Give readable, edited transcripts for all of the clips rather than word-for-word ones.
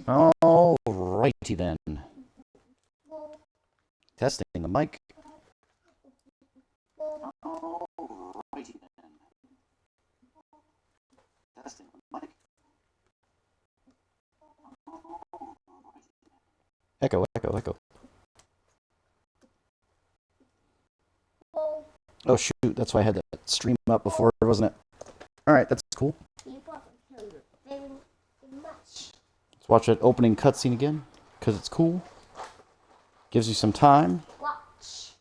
Alrighty then. Testing the mic. Alrighty then. Testing the mic. Echo, echo, echo. Oh shoot, that's why I had that stream up before, wasn't it? Alright, that's cool. Let's watch that opening cutscene again, because it's cool. Gives you some time. Watch.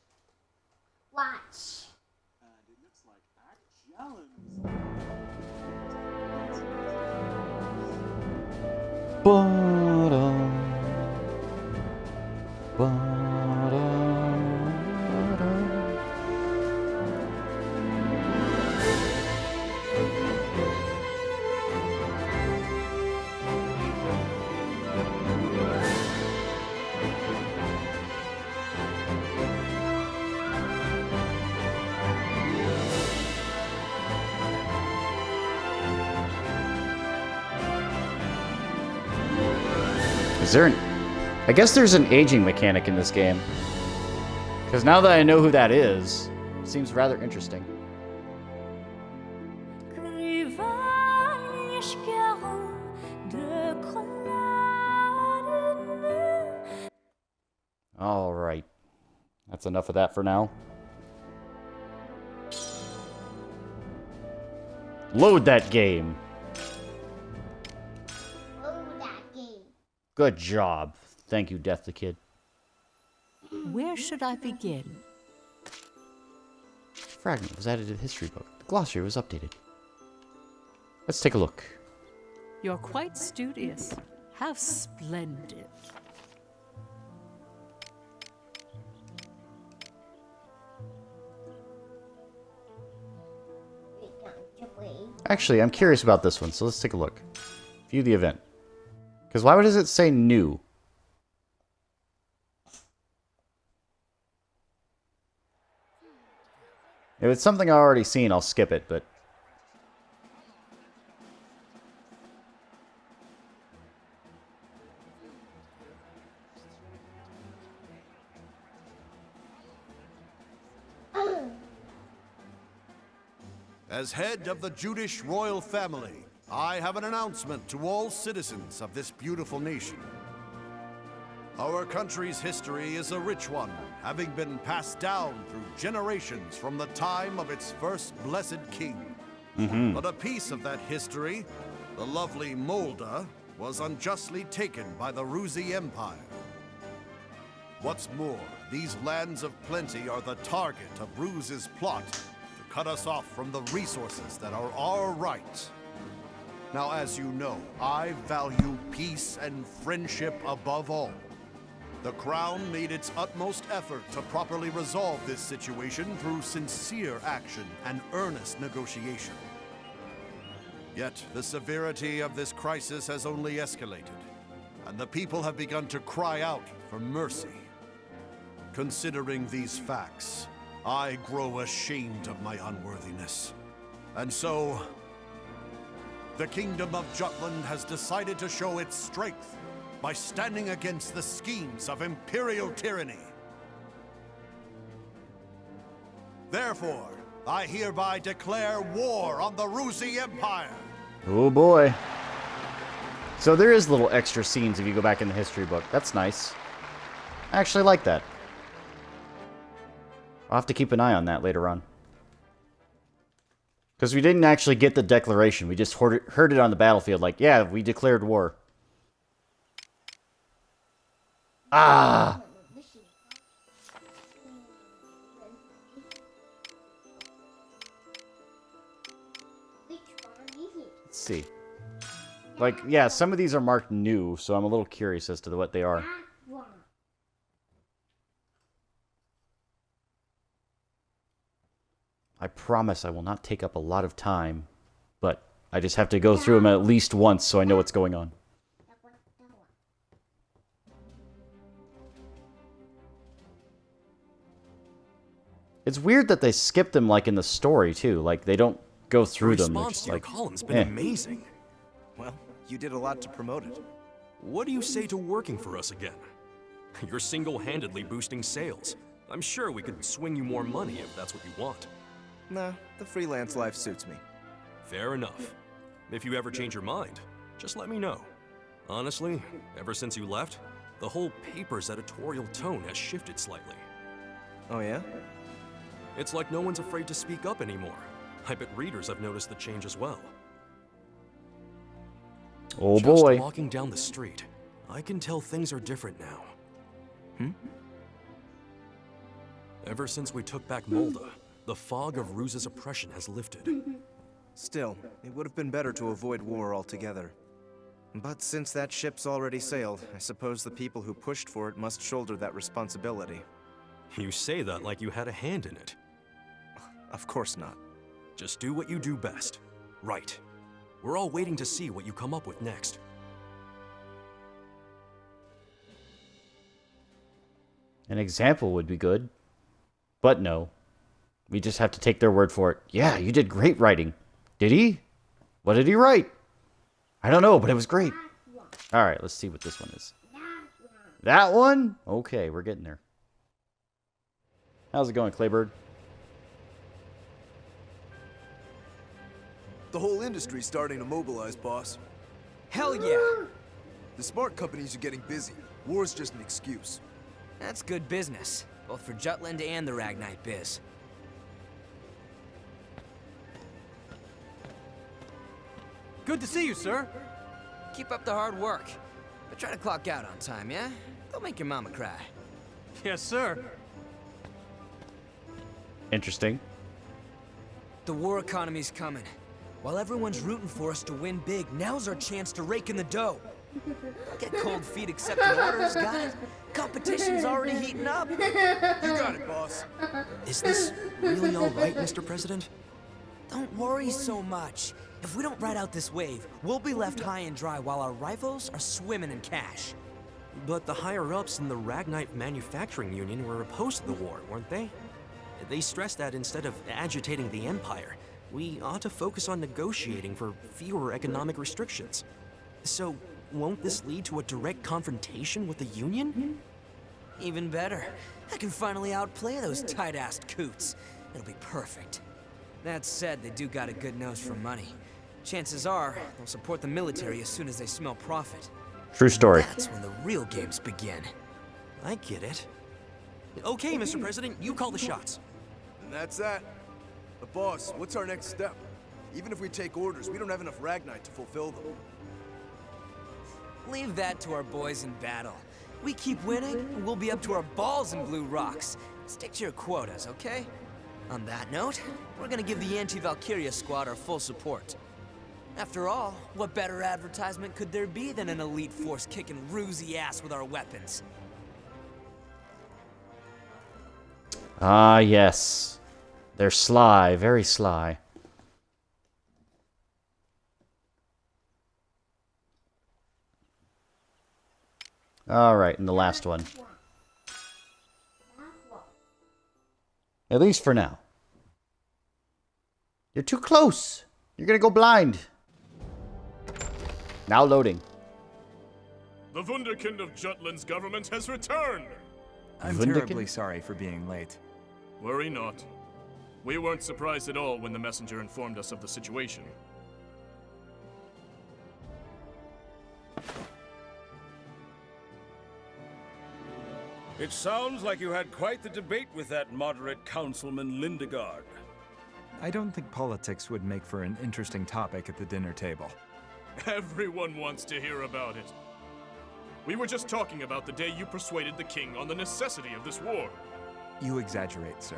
Watch. And it looks like Act Challenge. Ba-da. Ba-da. Is there an... I guess there's an aging mechanic in this game. Because now that I know who that is, it seems rather interesting. Alright. That's enough of that for now. Load that game! Good job. Thank you, Death the Kid. Where should I begin? Fragment was added to the history book. The glossary was updated. Let's take a look. You're quite studious. How splendid. Actually, I'm curious about this one, so let's take a look. View the event. Because why does it say new? If it's something I've already seen, I'll skip it, but... As head of the Judish royal family, I have an announcement to all citizens of this beautiful nation. Our country's history is a rich one, having been passed down through generations from the time of its first blessed king. But a piece of that history, the lovely Molda, was unjustly taken by the Ruzi Empire. What's more, these lands of plenty are the target of Ruz's plot to cut us off from the resources that are our right. Now, as you know, I value peace and friendship above all. The Crown made its utmost effort to properly resolve this situation through sincere action and earnest negotiation. Yet, the severity of this crisis has only escalated, and the people have begun to cry out for mercy. Considering these facts, I grow ashamed of my unworthiness. And so, the Kingdom of Jutland has decided to show its strength by standing against the schemes of imperial tyranny. Therefore, I hereby declare war on the Ruzi Empire. Oh boy. So there is little extra scenes if you go back in the history book. That's nice. I actually like that. I'll have to keep an eye on that later on. Because we didn't actually get the declaration. We just heard it on the battlefield like, yeah, we declared war. Ah! Let's see. Like, yeah, some of these are marked new, so I'm a little curious as to what they are. I promise I will not take up a lot of time, but I just have to go through them at least once so I know what's going on. It's weird that they skip them like in the story too. Like they don't go through them. They're Response just to your like, column's been eh. amazing. Well, you did a lot to promote it. What do you say to working for us again? You're single-handedly boosting sales. I'm sure we could swing you more money if that's what you want. Nah, the freelance life suits me. Fair enough. If you ever change your mind, just let me know. Honestly, ever since you left, the whole paper's editorial tone has shifted slightly. Oh yeah? It's like no one's afraid to speak up anymore. I bet readers have noticed the change as well. Oh Just boy. walking down the street, I can tell things are different now. Ever since we took back Molda, the fog of Ruse's oppression has lifted. Still, it would have been better to avoid war altogether. But since that ship's already sailed, I suppose the people who pushed for it must shoulder that responsibility. You say that like you had a hand in it. Of course not. Just do what you do best. Right. We're all waiting to see what you come up with next. An example would be good. But no. We just have to take their word for it. Yeah, you did great writing. Did he? What did he write? I don't know, but it was great. All right, let's see what this one is. That one? Okay, we're getting there. How's it going, Claybird? The whole industry's starting to mobilize, boss. Hell yeah! The smart companies are getting busy. War's just an excuse. That's good business, both for Jutland and the Ragnite biz. Good to see you, sir. Keep up the hard work, but try to clock out on time, yeah? Don't make your mama cry. Yes, sir. Interesting. The war economy's coming. While everyone's rooting for us to win big, now's our chance to rake in the dough. Don't get cold feet accepting orders, got it? Competition's already heating up. You got it, boss. Is this really all right, Mr. President? Don't worry so much. If we don't ride out this wave, we'll be left high and dry while our rivals are swimming in cash. But the higher-ups in the Ragnite Manufacturing Union were opposed to the war, weren't they? They stressed that instead of agitating the Empire, we ought to focus on negotiating for fewer economic restrictions. So, won't this lead to a direct confrontation with the Union? Even better. I can finally outplay those tight-assed coots. It'll be perfect. That said, they do got a good nose for money. Chances are, they'll support the military as soon as they smell profit. True story. That's when the real games begin. I get it. Okay, Mr. President, you call the shots. And that's that. But boss, what's our next step? Even if we take orders, we don't have enough Ragnite to fulfill them. Leave that to our boys in battle. We keep winning, and we'll be up to our balls in blue rocks. Stick to your quotas, okay? On that note, we're gonna give the anti-Valkyria squad our full support. After all, what better advertisement could there be than an elite force kicking Rusy ass with our weapons? Ah, yes. They're sly, very sly. All right, and the last one. At least for now. You're too close. You're gonna go blind. Now loading. The Wunderkind of Jutland's government has returned! I'm Wunderkind? terribly sorry for being late. Worry not. We weren't surprised at all when the messenger informed us of the situation. It sounds like you had quite the debate with that moderate Councilman Lindegard. I don't think politics would make for an interesting topic at the dinner table. Everyone wants to hear about it. We were just talking about the day you persuaded the king on the necessity of this war. You exaggerate, sir.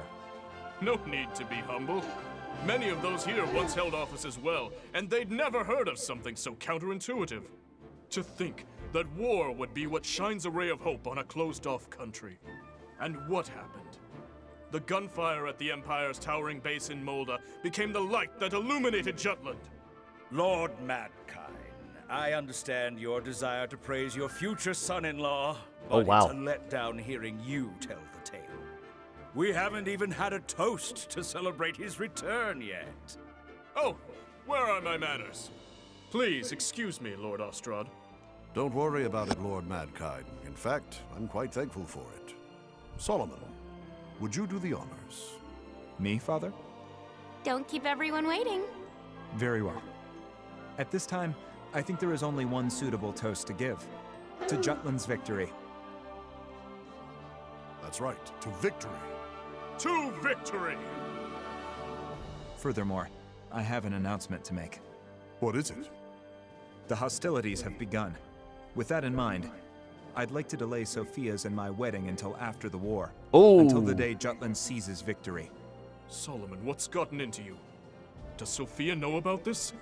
No need to be humble. Many of those here once held office as well, and they'd never heard of something so counterintuitive. To think that war would be what shines a ray of hope on a closed-off country. And what happened? The gunfire at the Empire's towering base in Molda became the light that illuminated Jutland. Lord Madkine, I understand your desire to praise your future son-in-law, but Oh, wow. it's a letdown hearing you tell the tale. We haven't even had a toast to celebrate his return yet. Oh, where are my manners? Please excuse me, Lord Ostrad. Don't worry about it, Lord Madkine. In fact, I'm quite thankful for it. Solomon, would you do the honors? Me, Father? Don't keep everyone waiting. Very well. At this time, I think there is only one suitable toast to give. To Jutland's victory. That's right, to victory. To victory! Furthermore, I have an announcement to make. What is it? The hostilities have begun. With that in mind, I'd like to delay Sophia's and my wedding until after the war. Oh. Until the day Jutland seizes victory. Solomon, what's gotten into you? Does Sophia know about this?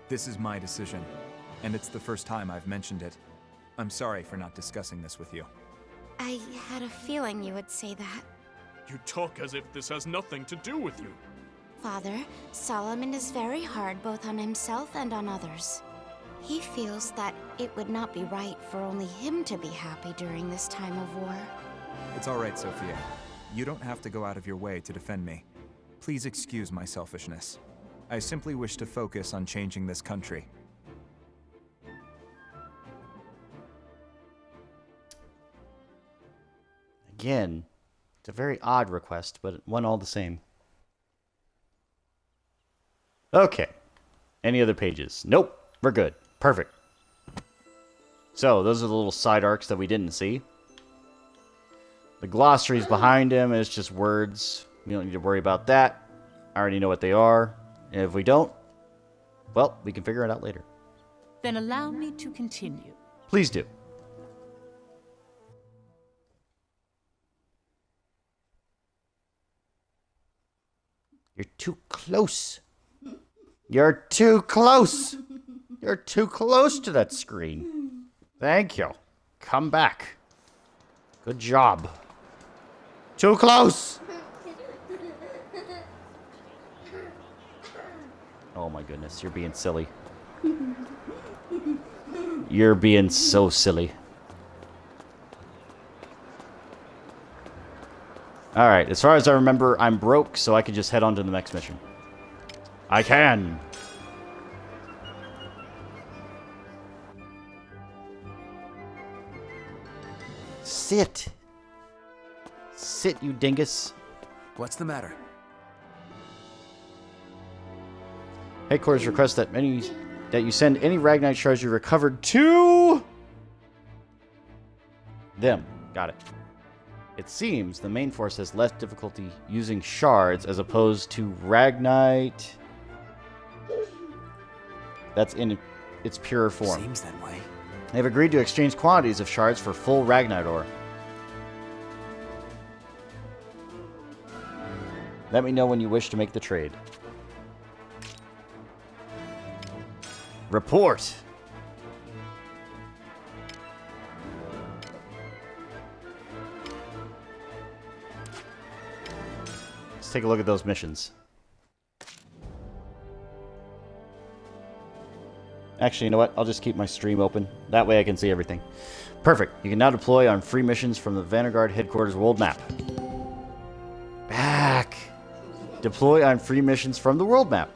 This is my decision, and it's the first time I've mentioned it. I'm sorry for not discussing this with you. I had a feeling you would say that. You talk as if this has nothing to do with you. Father, Solomon is very hard both on himself and on others. He feels that it would not be right for only him to be happy during this time of war. It's all right, Sophia. You don't have to go out of your way to defend me. Please excuse my selfishness. I simply wish to focus on changing this country. Again, it's a very odd request, but one all the same. Okay. Any other pages? Nope. We're good. Perfect. So, those are the little side arcs that we didn't see. The glossary's behind him, and it's just words. We don't need to worry about that. I already know what they are. And if we don't, well, we can figure it out later. Then allow me to continue. Please do. You're too close. You're too close. You're too close to that screen. Thank you. Come back. Good job. Too close. Oh my goodness, you're being silly. You're being so silly. Alright, as far as I remember, I'm broke, so I can just head on to the next mission. I can! Sit! Sit, you dingus. What's the matter? Headquarters requests that you send any Ragnite shards you recovered to them. Got it. It seems the main force has less difficulty using shards as opposed to Ragnite. That's in its pure form. Seems that way. They've agreed to exchange quantities of shards for full Ragnite ore. Let me know when you wish to make the trade. Report! Let's take a look at those missions. Actually, you know what? I'll just keep my stream open. That way I can see everything. Perfect. You can now deploy on free missions from the Vanguard Headquarters World Map. Back! Deploy on free missions from the world map.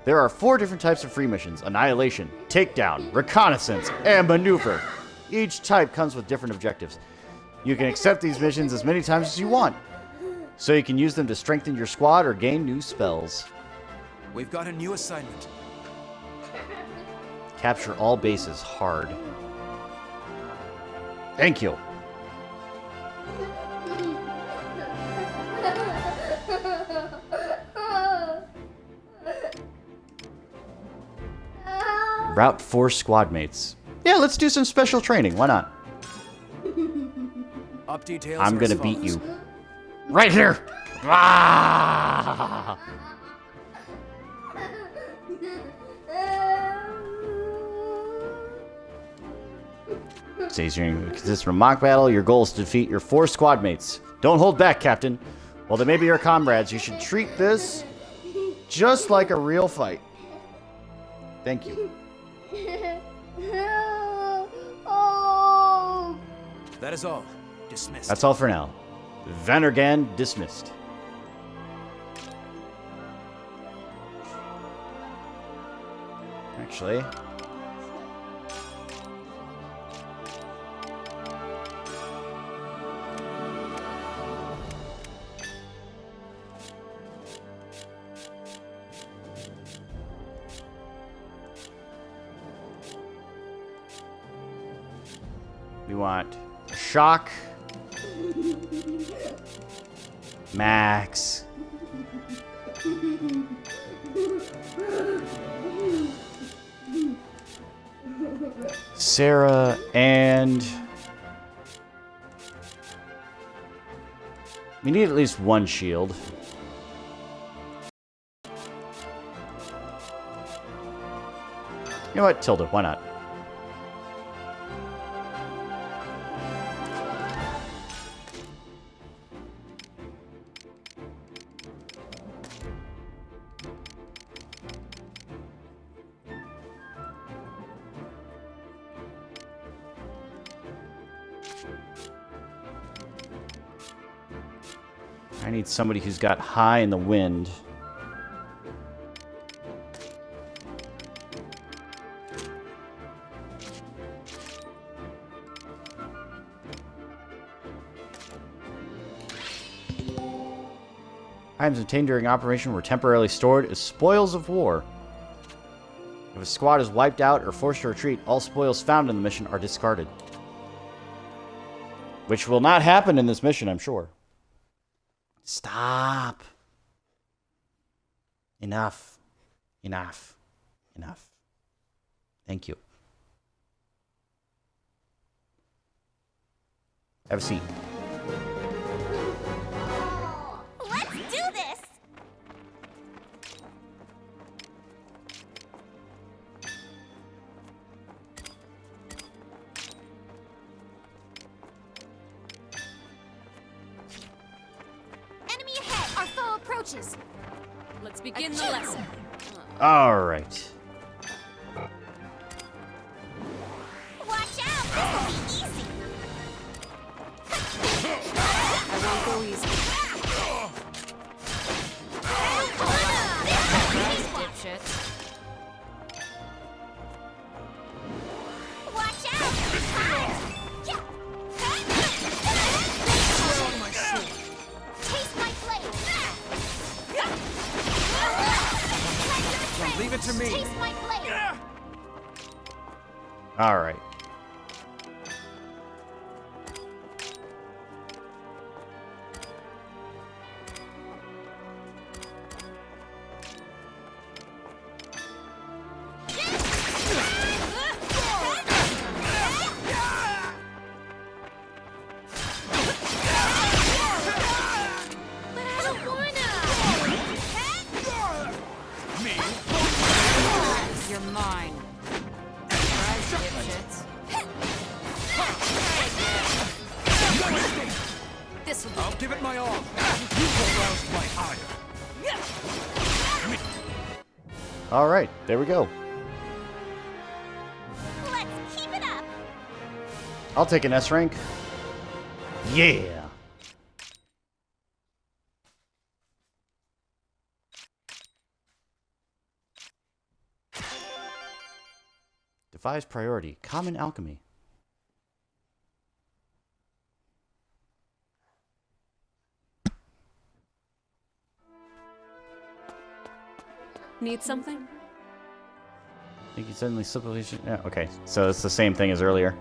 There are 4 different types of free missions: Annihilation, Takedown, Reconnaissance, and Maneuver. Each type comes with different objectives. You can accept these missions as many times as you want, so you can use them to strengthen your squad or gain new spells. We've got a new assignment. Capture all bases hard. Thank you. Route 4 squad mates. Yeah, let's do some special training. Why not? Up details. I'm gonna beat you. Right here! Ah! Says during this mock battle, your goal is to defeat your 4 squad mates. Don't hold back, Captain. While they may be your comrades, you should treat this just like a real fight. Thank you. That is all. dismissed. That's all for now. Vanergan dismissed. Actually, we want Shock, Max, Sarah, and we need at least one shield. You know what? Tilda, why not? I need somebody who's got high in the wind. Items obtained during operation were temporarily stored as spoils of war. If a squad is wiped out or forced to retreat, all spoils found in the mission are discarded. Which will not happen in this mission, I'm sure. Stop. Enough. Enough. Enough. Thank you. Have a seat. Let's do this! Enemy ahead! Our foe approaches! Let's begin the lesson. All right. Watch out! This'll be easy! I won't go easy. Dipshit. Watch out! Taste my blade! Leave it to me. Taste my blade! All right. But I don't wanna! You're mine. Surprise, dipshits. This'll do. I'll give it my all. You've aroused my ire. All right. There we go. Let's keep it up! I'll take an S rank. Yeah. Devise priority. Common alchemy. Need something? I think you suddenly simplification. Yeah, okay. So it's the same thing as earlier.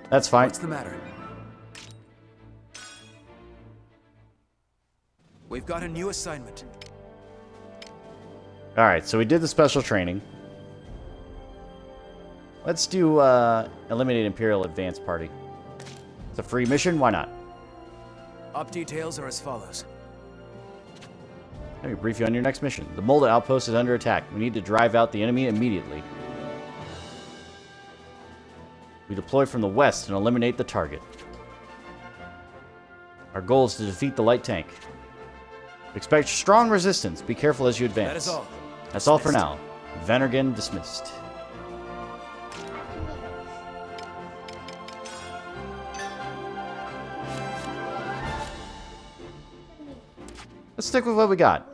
That's fine. What's the matter? We've got a new assignment. All right. So we did the special training. Let's do eliminate Imperial Advance Party. It's a free mission. Why not? Op details are as follows. Let me brief you on your next mission. The Molda outpost is under attack. We need to drive out the enemy immediately. We deploy from the west and eliminate the target. Our goal is to defeat the light tank. Expect strong resistance. Be careful as you advance. That is all. That's all for now. Vanergan dismissed. Let's stick with what we got.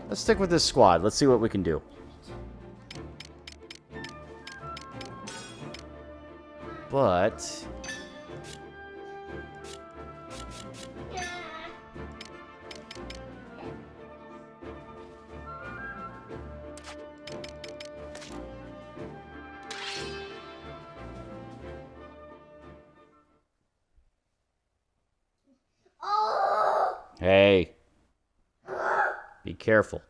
Let's stick with this squad. Let's see what we can do. But... Hey. Be careful.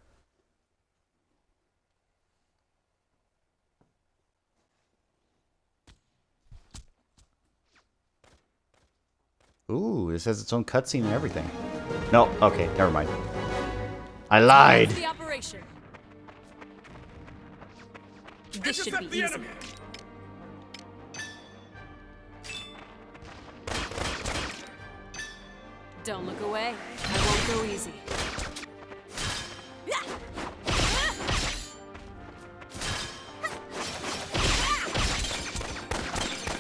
Ooh, this has its own cutscene and everything. No, okay, never mind. I lied. The operation. This should be easy. Don't look away. I won't go easy.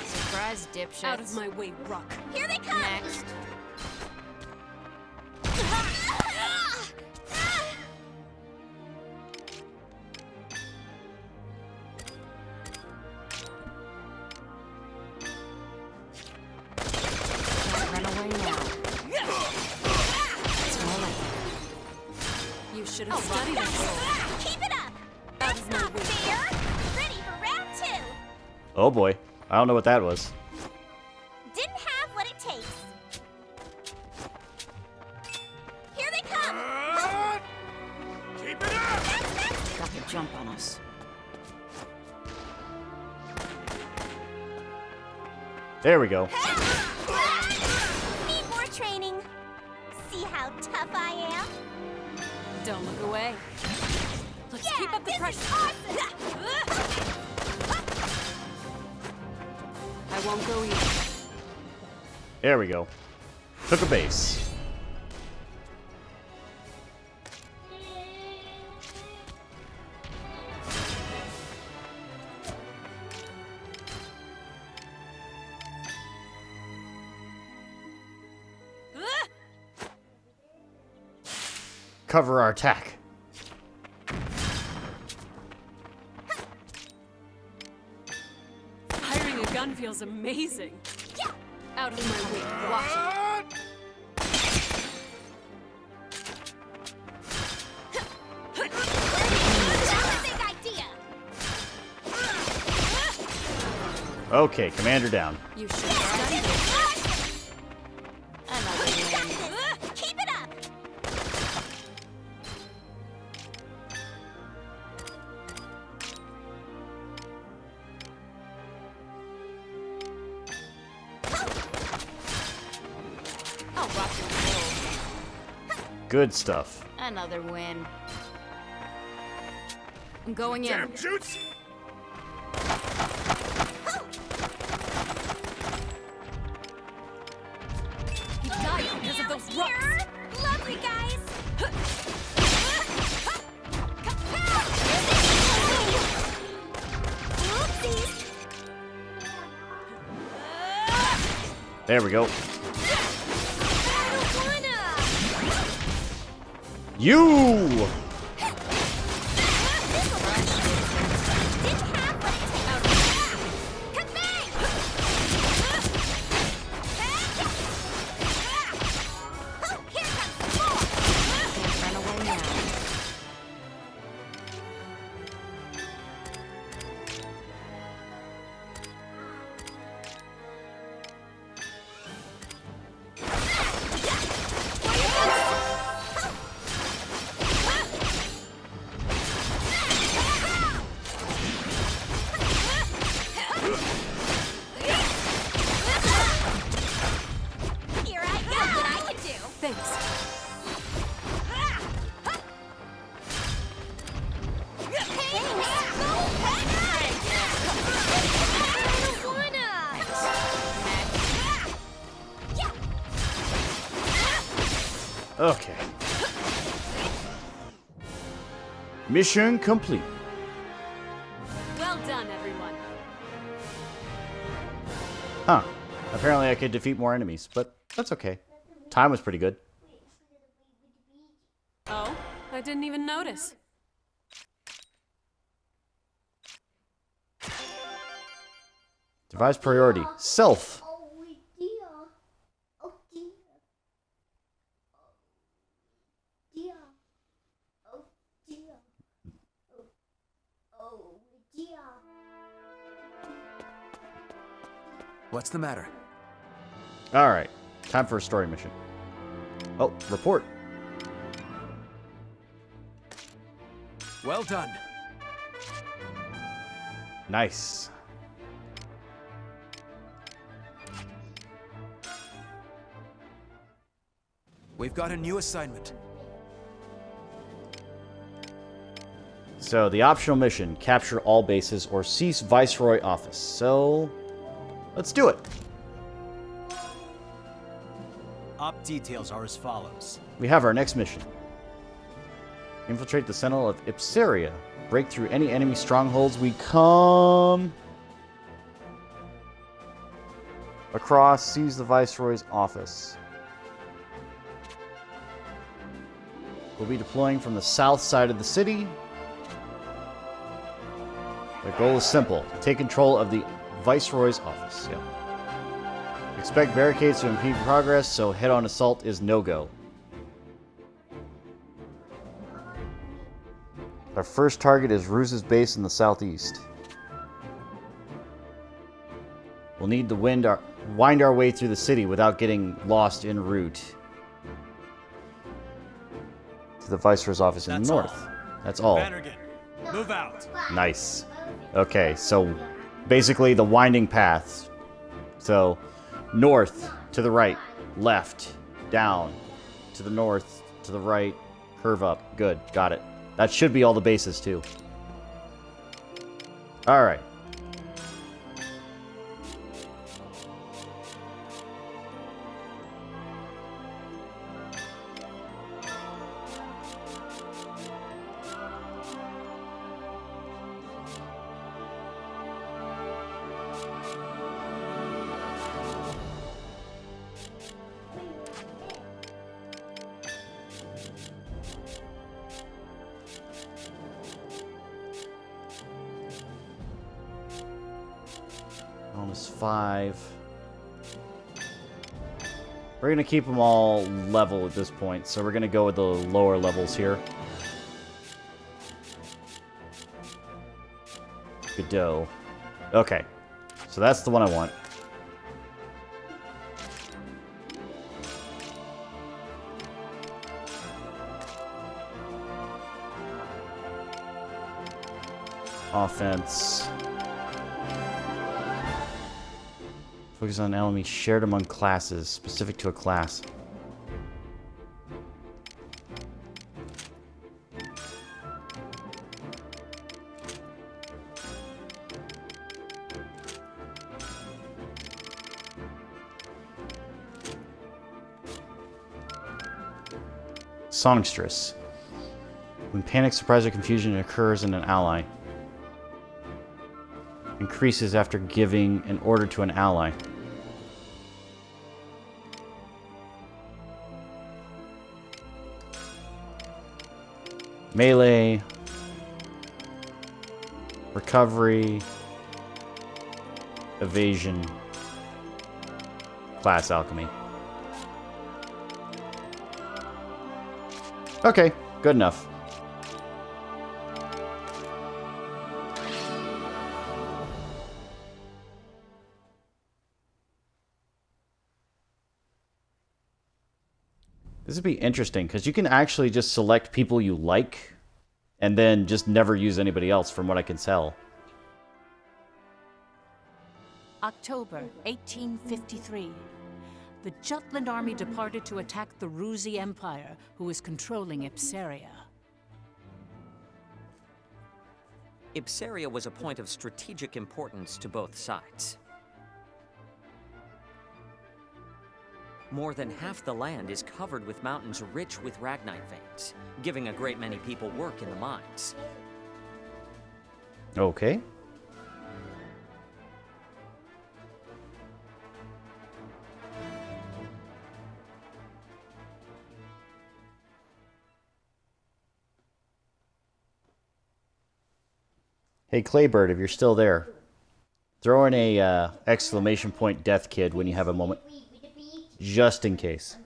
Surprise, dipshits. Out of my way, Rock. Here they come! Next. Run away now. You should have studied it. Keep it up! That's not fair! Ready for round 2! Oh boy. I don't know what that was. Didn't have what it takes. Here they come! Keep it up! Got the jump on us. There we go. Need more training. See how tough I am? Don't look away. Let's keep up the pressure. I won't go either. There we go. Took a base. Cover our attack. Firing a gun feels amazing. Out of my way. Watch it. Okay, commander down. You should have studied it. Another win. Keep it up! I'll rock your world. Good stuff. Another win. I'm going in. Damn shoots! He died because of those rocks. Love you guys! Oopsies! There we go. You! Okay. Mission complete. Well done, everyone. Huh. Apparently I could defeat more enemies, but that's okay. Time was pretty good. didn't even notice. Devise priority. Self. Oh dear. Oh dear. Oh dear. Oh dear. Oh dear. What's the matter? Alright. Time for a story mission. Oh, report. Well done. Nice. We've got a new assignment. So, the optional mission, capture all bases or cease Viceroy office. So, let's do it. Op details are as follows. We have our next mission. Infiltrate the Sentinel of Ipsaria. Break through any enemy strongholds we come across. Seize the Viceroy's office. We'll be deploying from the south side of the city. The goal is simple. Take control of the Viceroy's office. Yep. Expect barricades to impede progress, so head-on assault is no-go. Our first target is Ruse's base in the southeast. We'll need to wind our way through the city without getting lost en route to the Viceroy's office in the north. That's all. Vannergan, move out. Nice. Okay, so basically the winding path. So north to the right, left, down, to the north, to the right, curve up. Good, got it. That should be all the bases too. All right. Bonus 5. We're going to keep them all level at this point, so we're going to go with the lower levels here. Godot. Okay, so that's the one I want. Offense. Focus on enemies shared among classes, specific to a class. Songstress. When panic, surprise, or confusion occurs in an ally. Increases after giving an order to an ally. Melee, recovery, evasion, class alchemy. Okay, good enough. This would be interesting, because you can actually just select people you like, and then just never use anybody else, from what I can tell. October 1853. The Jutland army departed to attack the Rusi Empire, who is controlling Ipsaria. Ipsaria was a point of strategic importance to both sides. More than half the land is covered with mountains rich with ragnite veins, giving a great many people work in the mines. Okay. Hey, Claybird, if you're still there, throw in a exclamation point death kid when you have a moment. Just in case.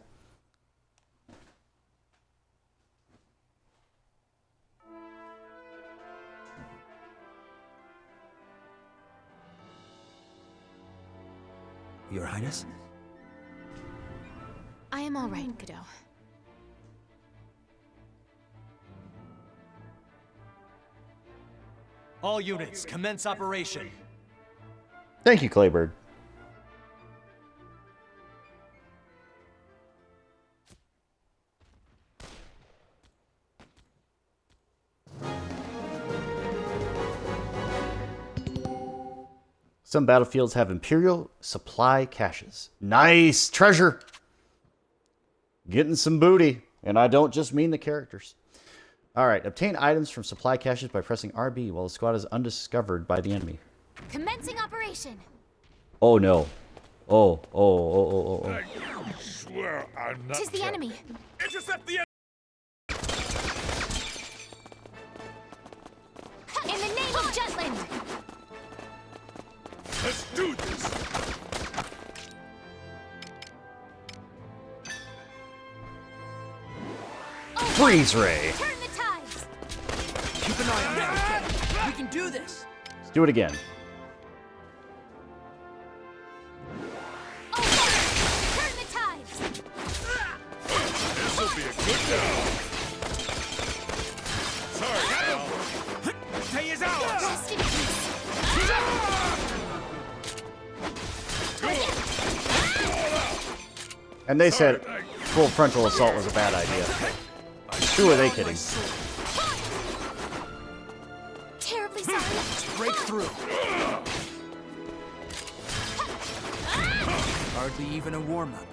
Your Highness? I am all right, Godot. All units, commence operation. Thank you, Claybird. Some battlefields have Imperial supply caches. Nice! Treasure! Getting some booty. And I don't just mean the characters. Alright, obtain items from supply caches by pressing RB while the squad is undiscovered by the enemy. Commencing operation. Oh no. Oh. I swear I'm not. Tis the enemy. Intercept the enemy! In the name of Jutland. Let's do this! Freeze ray! Turn the tides. Keep an eye on that. We can do this. Let's do it again. Turn the tides. This'll be a good job. Sorry, pal. Day is ours. Rest in peace. And they said full frontal assault was a bad idea. Who are they kidding? Terribly sorry. Break through. Hardly even a warm-up.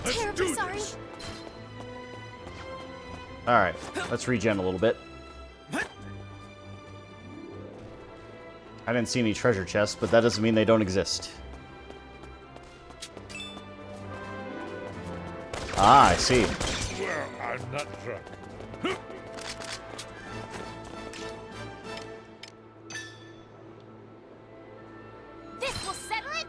Terribly sorry. Alright, let's regen a little bit. I didn't see any treasure chests, but that doesn't mean they don't exist. Ah, I see. Well, I'm not drunk. This will settle it.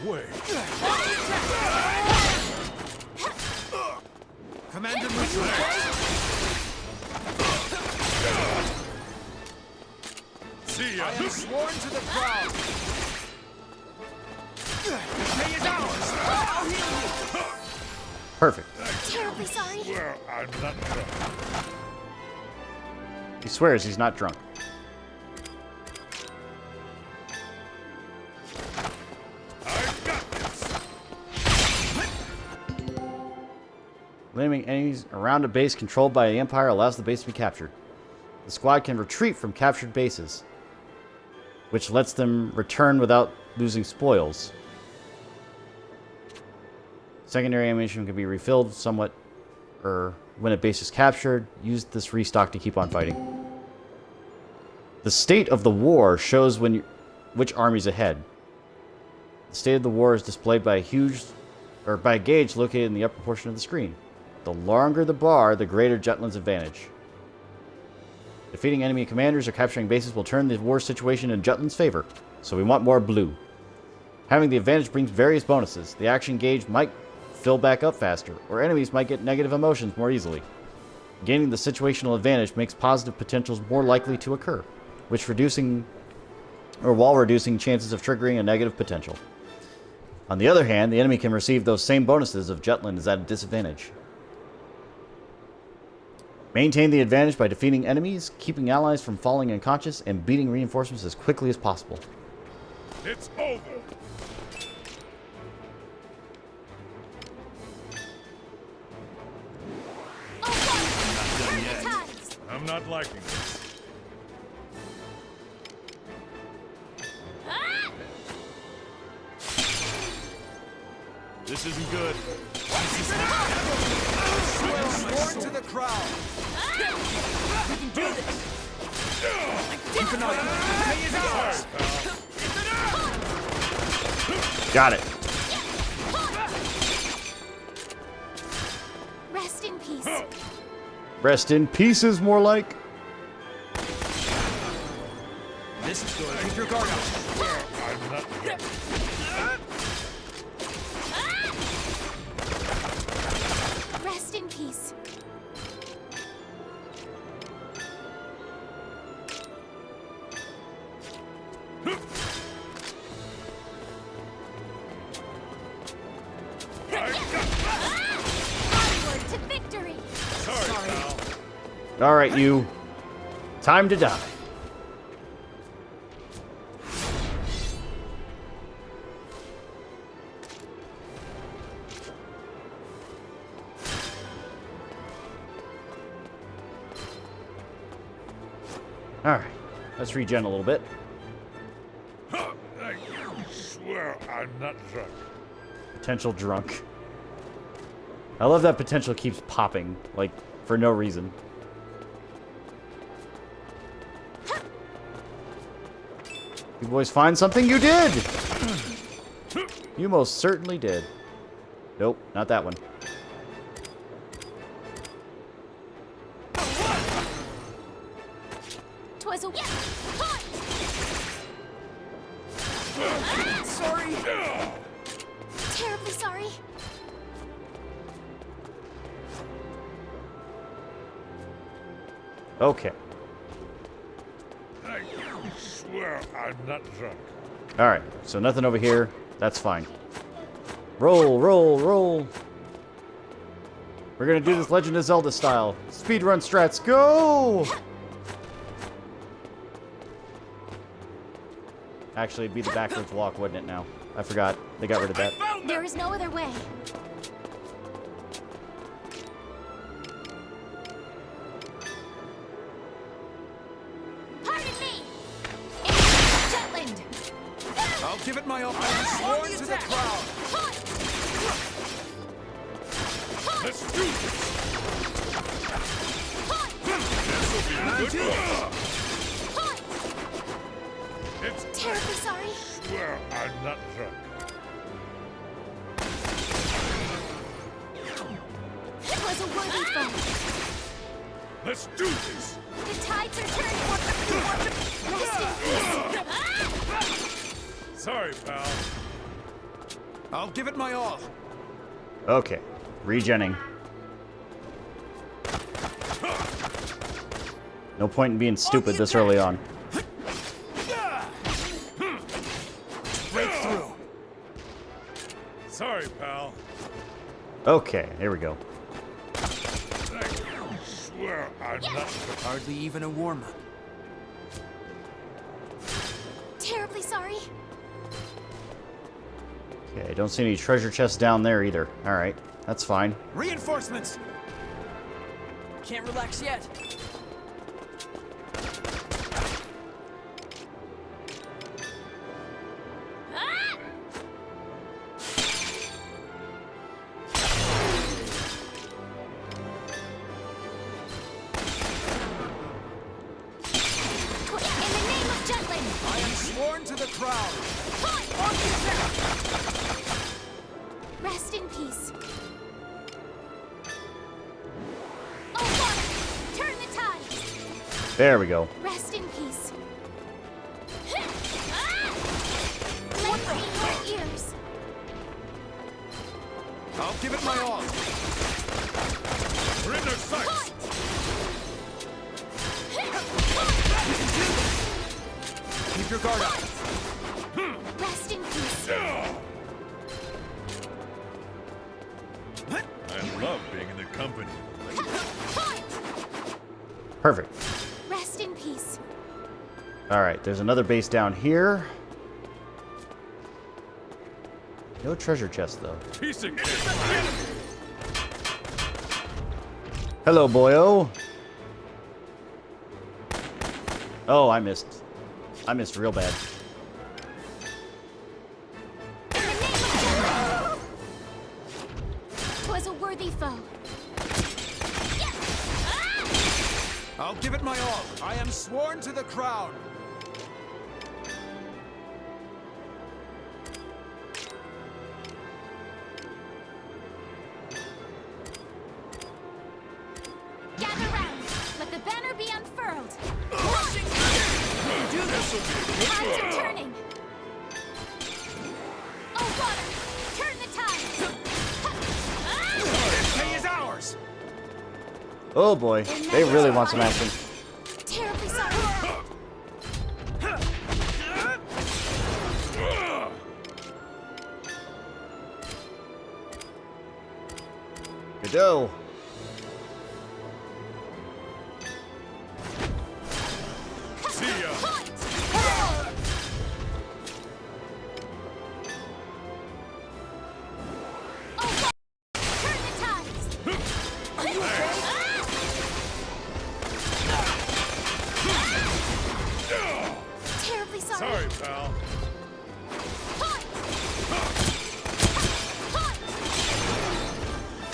No way. Commander neutral. See ya. I am sworn to the crown. Day is ours. I'll heal you. Perfect. Terribly sorry. Well, I'm not drunk. He swears he's not drunk. I've got this. Limiting enemies around a base controlled by the Empire allows the base to be captured. The squad can retreat from captured bases, which lets them return without losing spoils. Secondary ammunition can be refilled somewhat, or when a base is captured, use this restock to keep on fighting. The state of the war shows which army's ahead. The state of the war is displayed by a gauge located in the upper portion of the screen. The longer the bar, the greater Jutland's advantage. Defeating enemy commanders or capturing bases will turn the war situation in Jutland's favor, so we want more blue. Having the advantage brings various bonuses. The action gauge might fill back up faster, or enemies might get negative emotions more easily. Gaining the situational advantage makes positive potentials more likely to occur, while reducing chances of triggering a negative potential. On the other hand, the enemy can receive those same bonuses if Jutland is at a disadvantage. Maintain the advantage by defeating enemies, keeping allies from falling unconscious, and beating reinforcements as quickly as possible. It's over. I'm not liking this. This isn't good. Sworn to the crown. We can do this. Keep an eye on it. Day is ours. Got it. peace. Rest in peace is more like. This is good. Keep your guard up. I'm not yet. Rest in peace. Onward to victory. Sorry, pal. All right, you. Time to die. All right, let's regen a little bit. I swear I'm not drunk. Potential drunk. I love that potential keeps popping, like, for no reason. You boys find something? You did! You most certainly did. Nope, not that one. Twas a Sorry. terribly sorry. Okay. I swear I'm not drunk. Alright, so nothing over here. That's fine. Roll, roll, roll. We're gonna do this Legend of Zelda style. Speedrun strats, go! Actually, it'd be the backwards walk, wouldn't it now? I forgot. They got rid of that. There is no other way. Pardon me! It's Jutland! I'll give it my all. I'm sworn to the crown. Let's do this. This'll be good. It's Terribly sorry. swear I'm not drunk. It was a worthy foe. Let's do this. The tides are turning. Rest in peace. Sorry, pal. I'll give it my all. Okay. Regenning. No point in being stupid this early on. Breakthrough. Sorry, pal. Okay, here we go. I swear I'm not drunk. Hardly even a warm-up. Terribly sorry. Okay, don't see any treasure chests down there either. Alright, that's fine. Reinforcements. Can't relax yet. In the name of Jutland. I am sworn to the crown. Rest in peace. Oh, water! Turn the tide. There we go. Rest in peace. Lend me your ears. I'll give it my all. We're in their sights. Keep your guard up. Rest in peace. I love being in the company. Perfect. Rest in peace. Alright, there's another base down here. No treasure chest, though. Piece of cake. Hello, boyo. Oh, I missed. I missed real bad. Was a worthy foe. I'll give it my all. I am sworn to the crown. Tides are turning! Oh, water! Turn the tides! This day is ours! Oh boy, they really want some action. Terribly sorry! Godot. See ya. Turn the tides! Are you terribly sorry! Sorry, pal.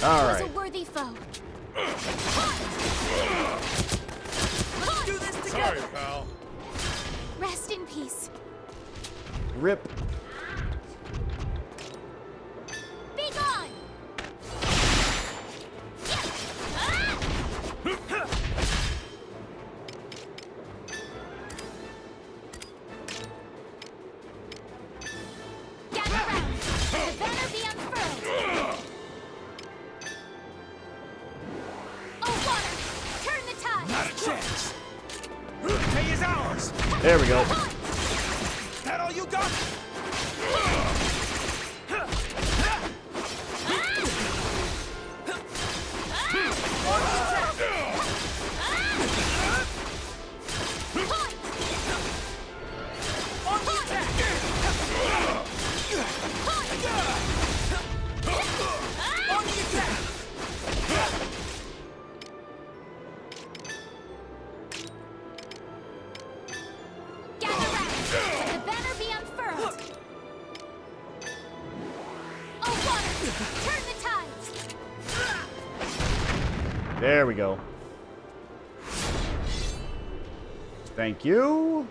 All Was right. a worthy foe. Let's do this Sorry, together! pal. Rest in peace. Rip. Be gone! Gather round! The banner be unfurled! Oh, water! Turn the tide! Not a chance! The day is ours! There we go. That all you got? Gather round! The banner be unfurled! Oh, water! Turn the tides! There we go. Thank you.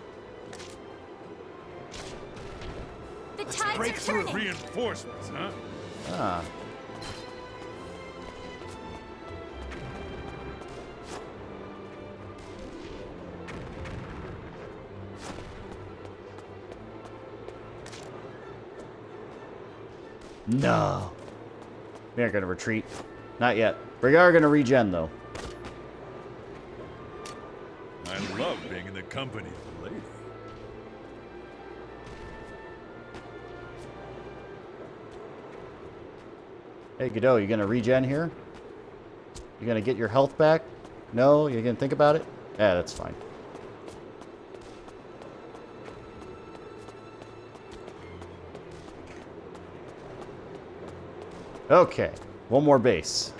The tides Break are through turning! reinforcements, huh? Ah. No. We aren't gonna retreat. Not yet. We are gonna regen though. I love being in the company of a lady. Hey Godot, you gonna regen here? You gonna get your health back? No? You gonna think about it? Yeah, that's fine. Okay, one more base.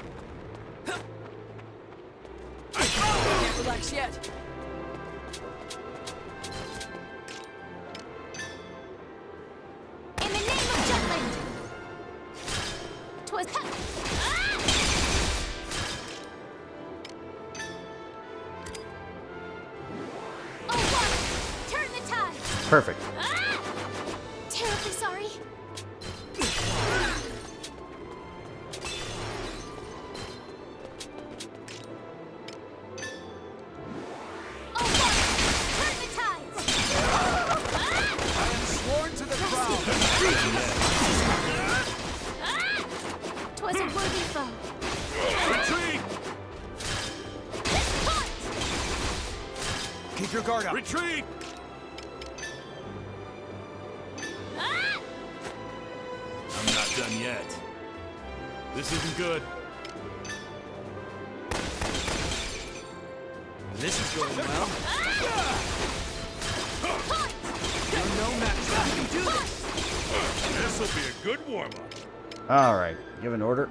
Can't relax yet. In the name of Jutland! 'Twas Oh, water! Turn the tide! Perfect. Terribly sorry. Oh, water! Turn the tides! I am sworn to the crown! 'Twas a worthy foe. Retreat! Keep your guard up! Retreat! I'm not done yet. This isn't good. This is going well. You're no match for me. You can do this! This'll be a good warm-up. Alright, give an order.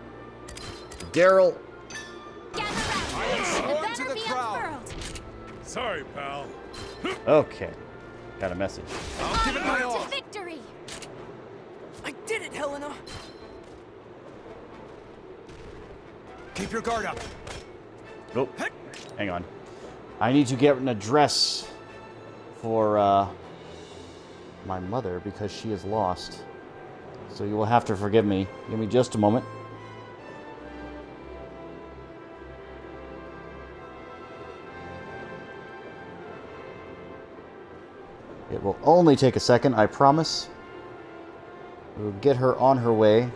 Daryl. I am sworn to the crown! Sorry, pal. Okay. Got a message. I'll give it my To all! victory! I did it, Helena! Keep your guard up! Nope. Hang on. I need to get an address for my mother because she is lost. So you will have to forgive me. Give me just a moment. It will only take a second, I promise. We'll get her on her way.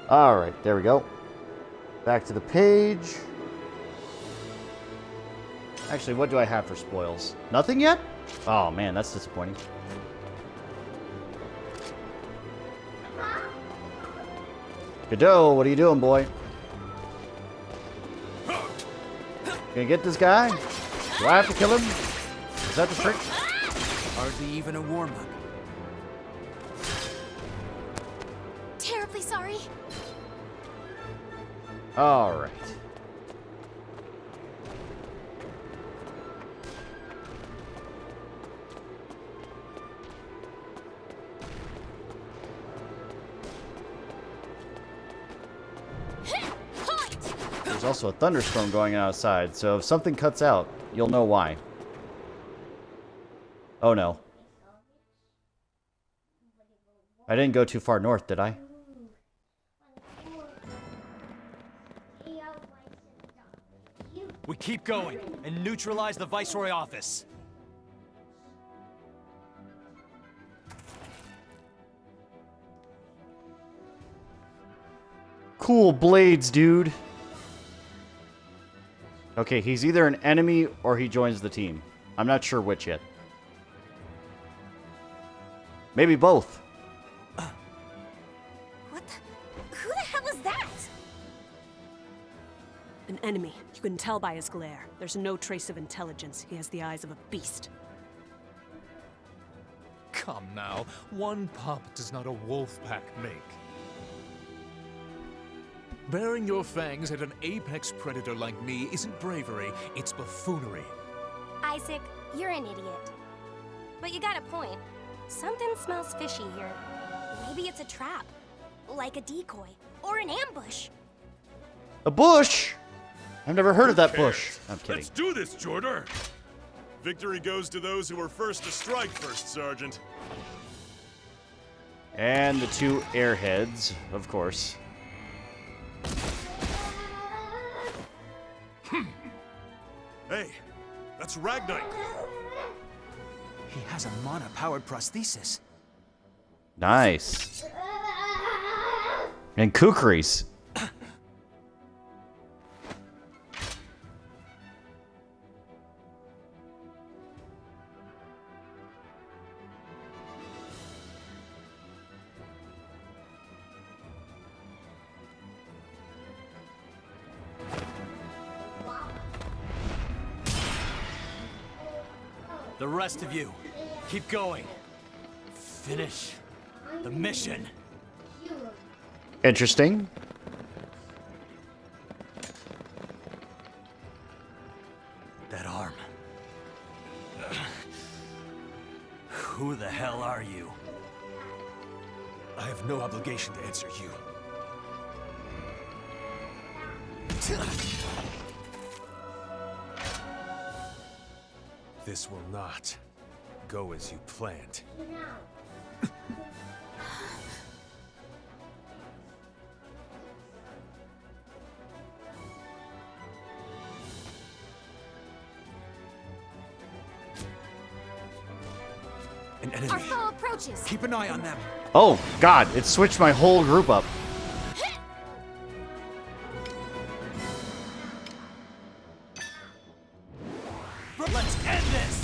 Alright, there we go. Back to the page. Actually, what do I have for spoils? Nothing yet? Oh man, that's disappointing. Godot, what are you doing, boy? Gonna get this guy? Do I have to kill him? Is that the trick? Hardly even a warm-up. Terribly sorry. Alright. There's also a thunderstorm going on outside, so if something cuts out, you'll know why. Oh no. I didn't go too far north, did I? We keep going and neutralize the Viceroy office. Cool blades, dude. Okay, he's either an enemy or he joins the team. I'm not sure which yet. Maybe both. What the? Who the hell is that? An enemy. You can tell by his glare. There's no trace of intelligence. He has the eyes of a beast. Come now, one pup does not a wolf pack make. Baring your fangs at an apex predator like me isn't bravery, it's buffoonery. Isaac, you're an idiot. But you got a point. Something smells fishy here. Maybe it's a trap, like a decoy, or an ambush. A bush? I've never heard of that bush. I'm kidding. Let's do this, Jordan. Victory goes to those who were first to strike first, Sergeant. And the two airheads, of course. Hey, that's Ragnite. He has a mana-powered prosthesis. Nice. And kukris. The rest of you, keep going. Finish the mission. Interesting. That arm. Who the hell are you? I have no obligation to answer you. This will not go as you planned. An enemy. Our foe approaches. Keep an eye on them. Oh, God, it switched my whole group up. Let's end this!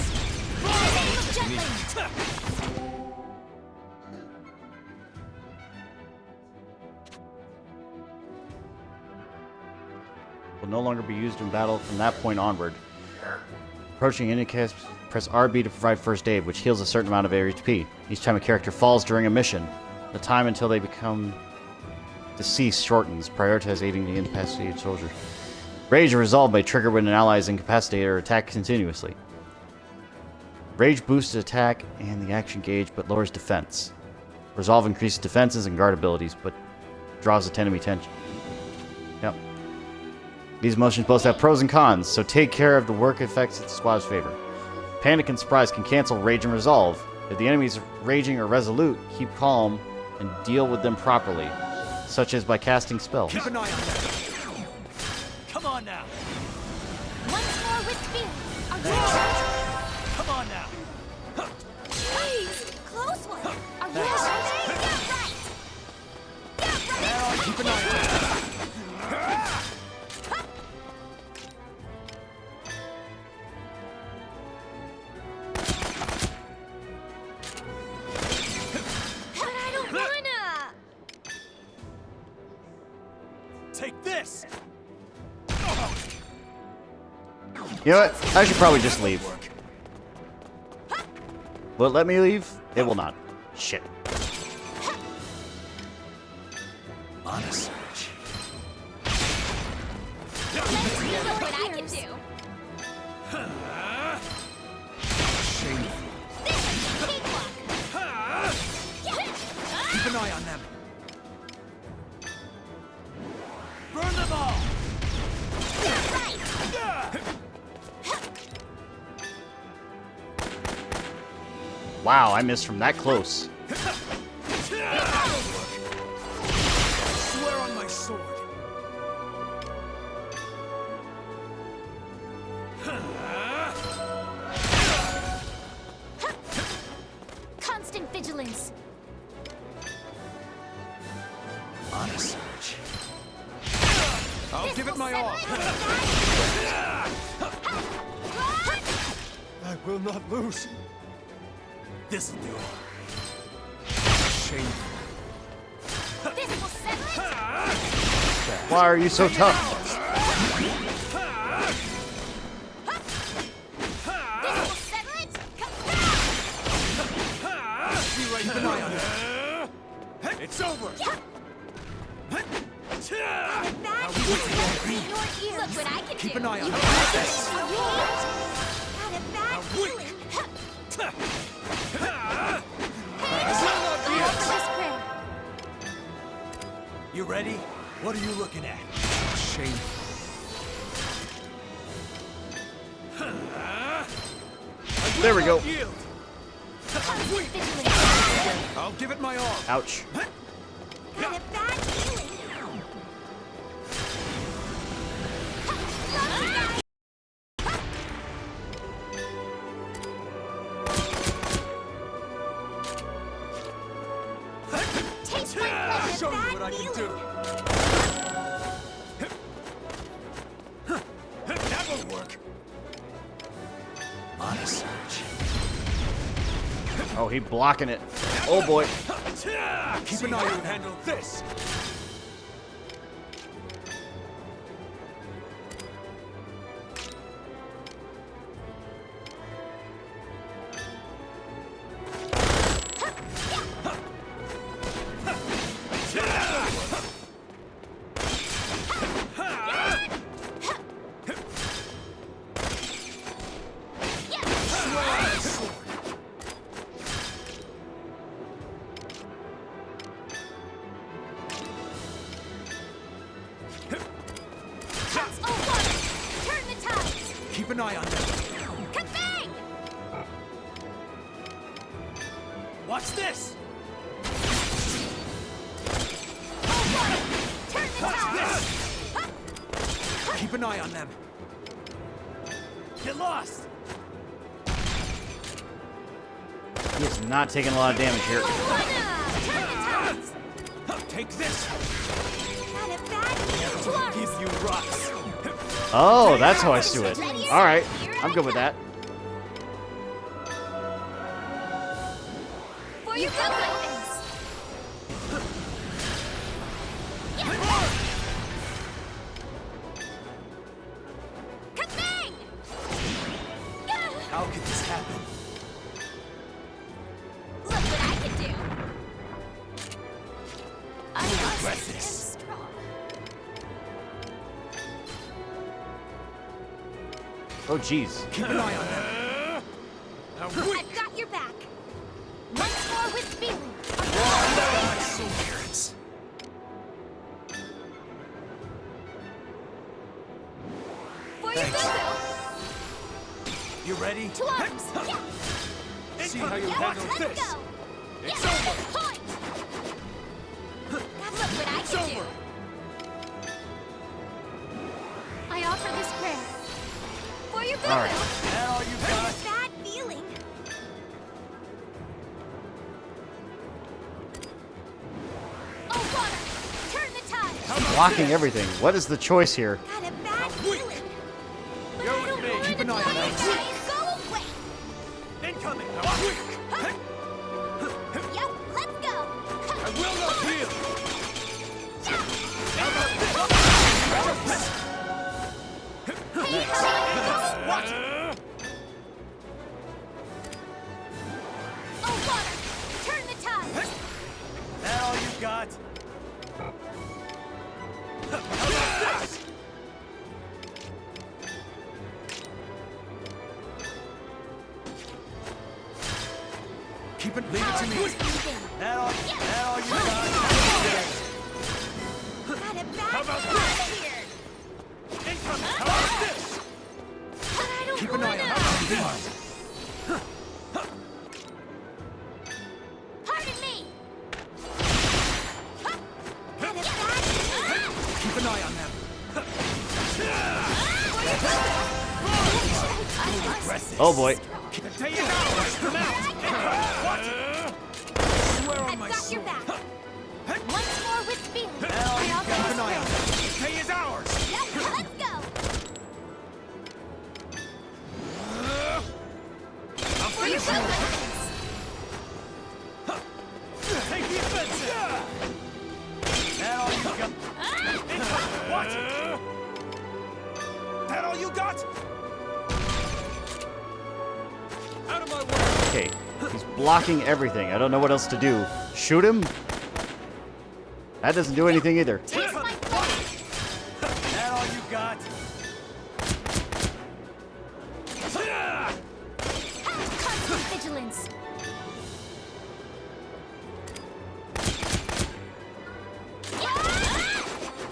Will no longer be used in battle from that point onward. Approaching any cast, press RB to provide first aid, which heals a certain amount of HP. Each time a character falls during a mission, the time until they become deceased shortens. Prioritize aiding the incapacitated soldier. Rage is resolved by trigger when an ally is incapacitated or attacked continuously. Rage boosts attack and the action gauge, but lowers defense. Resolve increases defenses and guard abilities, but draws enemy attention. Yep. These motions both have pros and cons, so take care of the work effects in the squad's favor. Panic and surprise can cancel rage and resolve. If the enemy is raging or resolute, keep calm and deal with them properly, such as by casting spells. Keep an eye on them. Come on now. Once more with feeling. Are you Come on now. Jeez, close one. Are you Thanks. Get right. Now keep an eye on them. But I don't wanna. Take this. You know what? I should probably just leave. Will it let me leave? It will not. Shit. On a search. Let's see what I can do. Shameful. This is a cakewalk. Keep an eye on them. Burn them all. Right. Wow, I missed from that close. Swear on my sword. Constant vigilance. On a search. I'll give it my all. I will not lose. This'll do it. Shameful. This will settle it. Why are you so tough? This will settle it. Be right. Keep an eye on it. It's over. That in your ears. Look what I can Keep do. an eye on You it. got a bad feeling. All for this prayer. You ready? What are you looking at? Shameful. There we go. Yield. Constant vigilance. I'll give it my all. Ouch. Got a bad feeling. Taste my blood. Show you what I can do. That will work. On a search. Oh, he blocking it. Oh boy. Keep an eye on handle this. Keep an eye on them. Kabang! Watch this. Turn the tide! Keep an eye on them. Get lost. He is not taking a lot of damage here. Take this. Got a bad Never give you rocks. Oh, that's how I do it. All right, I'm good with that. For your good weapons! Kabang! How could this happen? Look what I can do! I regret must this. stand strong. Oh, jeez. Keep an eye on them. I've got your back. Once more with feeling. Nice appearance. Ready? To arms! Yeah! See how you handle Let's this! go! It's Yeah, over! point! God, look what I It's can over! do! I offer this prayer. For your guru! All right. That all you got? Bad feeling. Oh, water! Turn the tide! Blocking everything. What is the choice here? Got a bad feeling. But You're I with don't me. want Keep to an eye on die, that. guys. Go away! Incoming! Yep, let's go! I will not yield! Watch it! Oh, water! Turn the tide! That all you got? How about this? Keep it, leave it to me. That all you got? Got a bad How about feeling here! Incoming! How about this? But I don't Keep an wanna. eye on that. Pardon me! Got a bad feeling. Keep an eye on them. Oh boy. Take it out! Come out! Watch it! Swear on I've my got soul. your back. Once more with feeling. Now I you offer keep this an eye on prayer. them. Pay is ours! Yep, let's go! I'll For your finish you! good. Take the offensive! That all you got? Watch it! That all you got? Out of my way! Okay. He's blocking everything. I don't know what else to do. Shoot him? That doesn't do anything either. Taste my flesh! That all you got? Constant vigilance!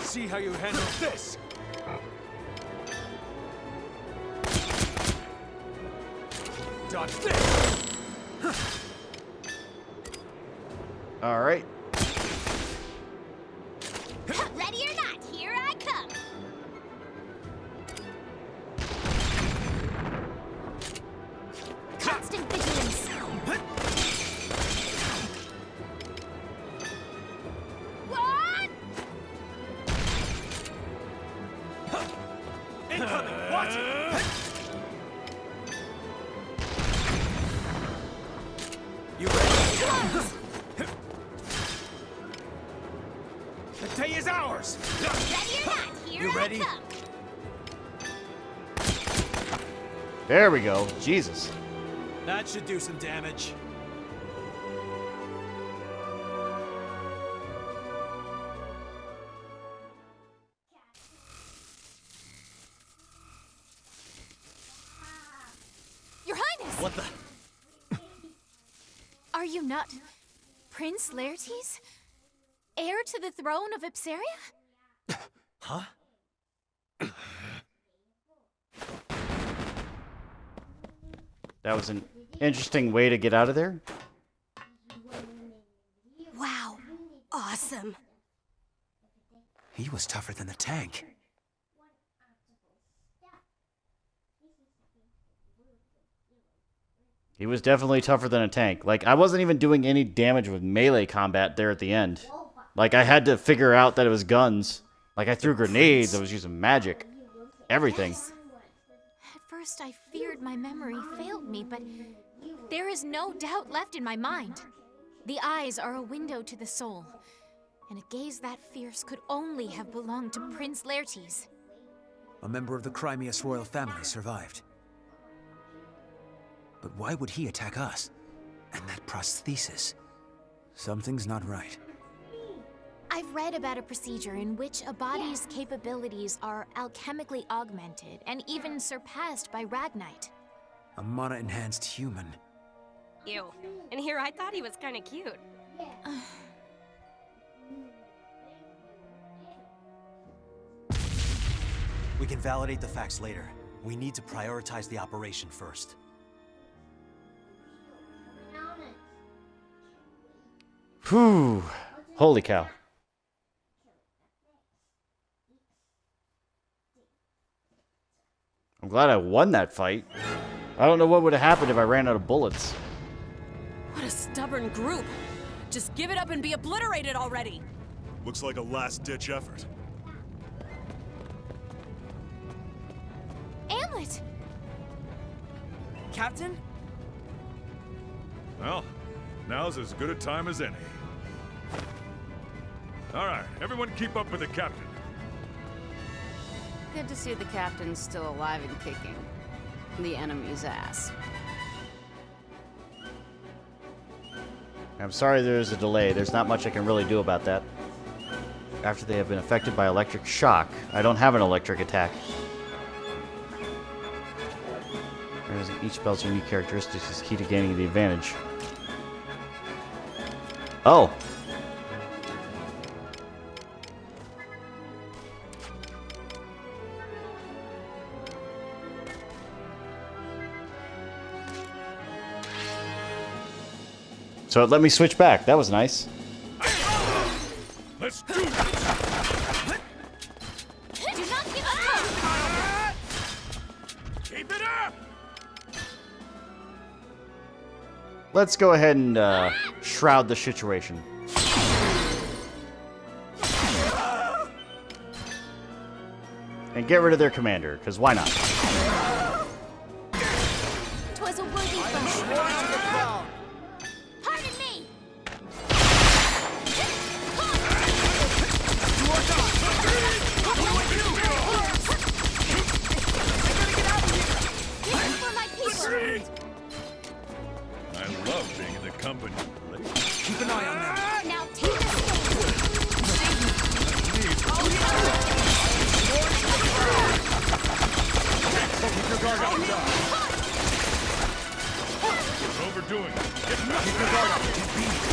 See how you handle this! Dodge this! All right. Ready or not, here I come! Constant vigilance! What? Incoming! Watch it! You ready? The day is ours! Ready or not, here You I ready? come! There we go. Jesus. That should do some damage. Your Highness! What the? Are you not Prince Laertes? Heir to the throne of Ipsaria? Huh? That was an interesting way to get out of there. Wow, awesome. He was tougher than the tank. He was definitely tougher than a tank. Like, I wasn't even doing any damage with melee combat there at the end. Like, I had to figure out that it was guns. Like, I threw grenades, I was using magic. Everything. At first I feared my memory failed me, but there is no doubt left in my mind. The eyes are a window to the soul, and a gaze that fierce could only have belonged to Prince Laertes. A member of the Crimeus royal family survived. But why would he attack us? And that prosthesis? Something's not right. I've read about a procedure in which a body's capabilities are alchemically augmented and even surpassed by Ragnite. A mana-enhanced human. Ew. And here I thought he was kinda cute. We can validate the facts later. We need to prioritize the operation first. Whew. Holy cow. I'm glad I won that fight. I don't know what would have happened if I ran out of bullets. What a stubborn group. Just give it up and be obliterated already. Looks like a last-ditch effort. Amlet! Captain? Well, now's as good a time as any. All right, everyone keep up with the captain. Good to see the captain's still alive and kicking the enemy's ass. I'm sorry there's a delay. There's not much I can really do about that. After they have been affected by electric shock, I don't have an electric attack. Each spell's unique characteristics is key to gaining the advantage. Oh! So it let me switch back. That was nice. Let's do this! Do not give up! Keep it up! Let's go ahead and shroud the situation. And get rid of their commander, because why not? 'Twas a worthy foe. Pardon me! This is for my people! I love being in the company. Keep an eye on them. Now take the Keep your guard up. You're overdoing it. Keep your guard up. Keep beating.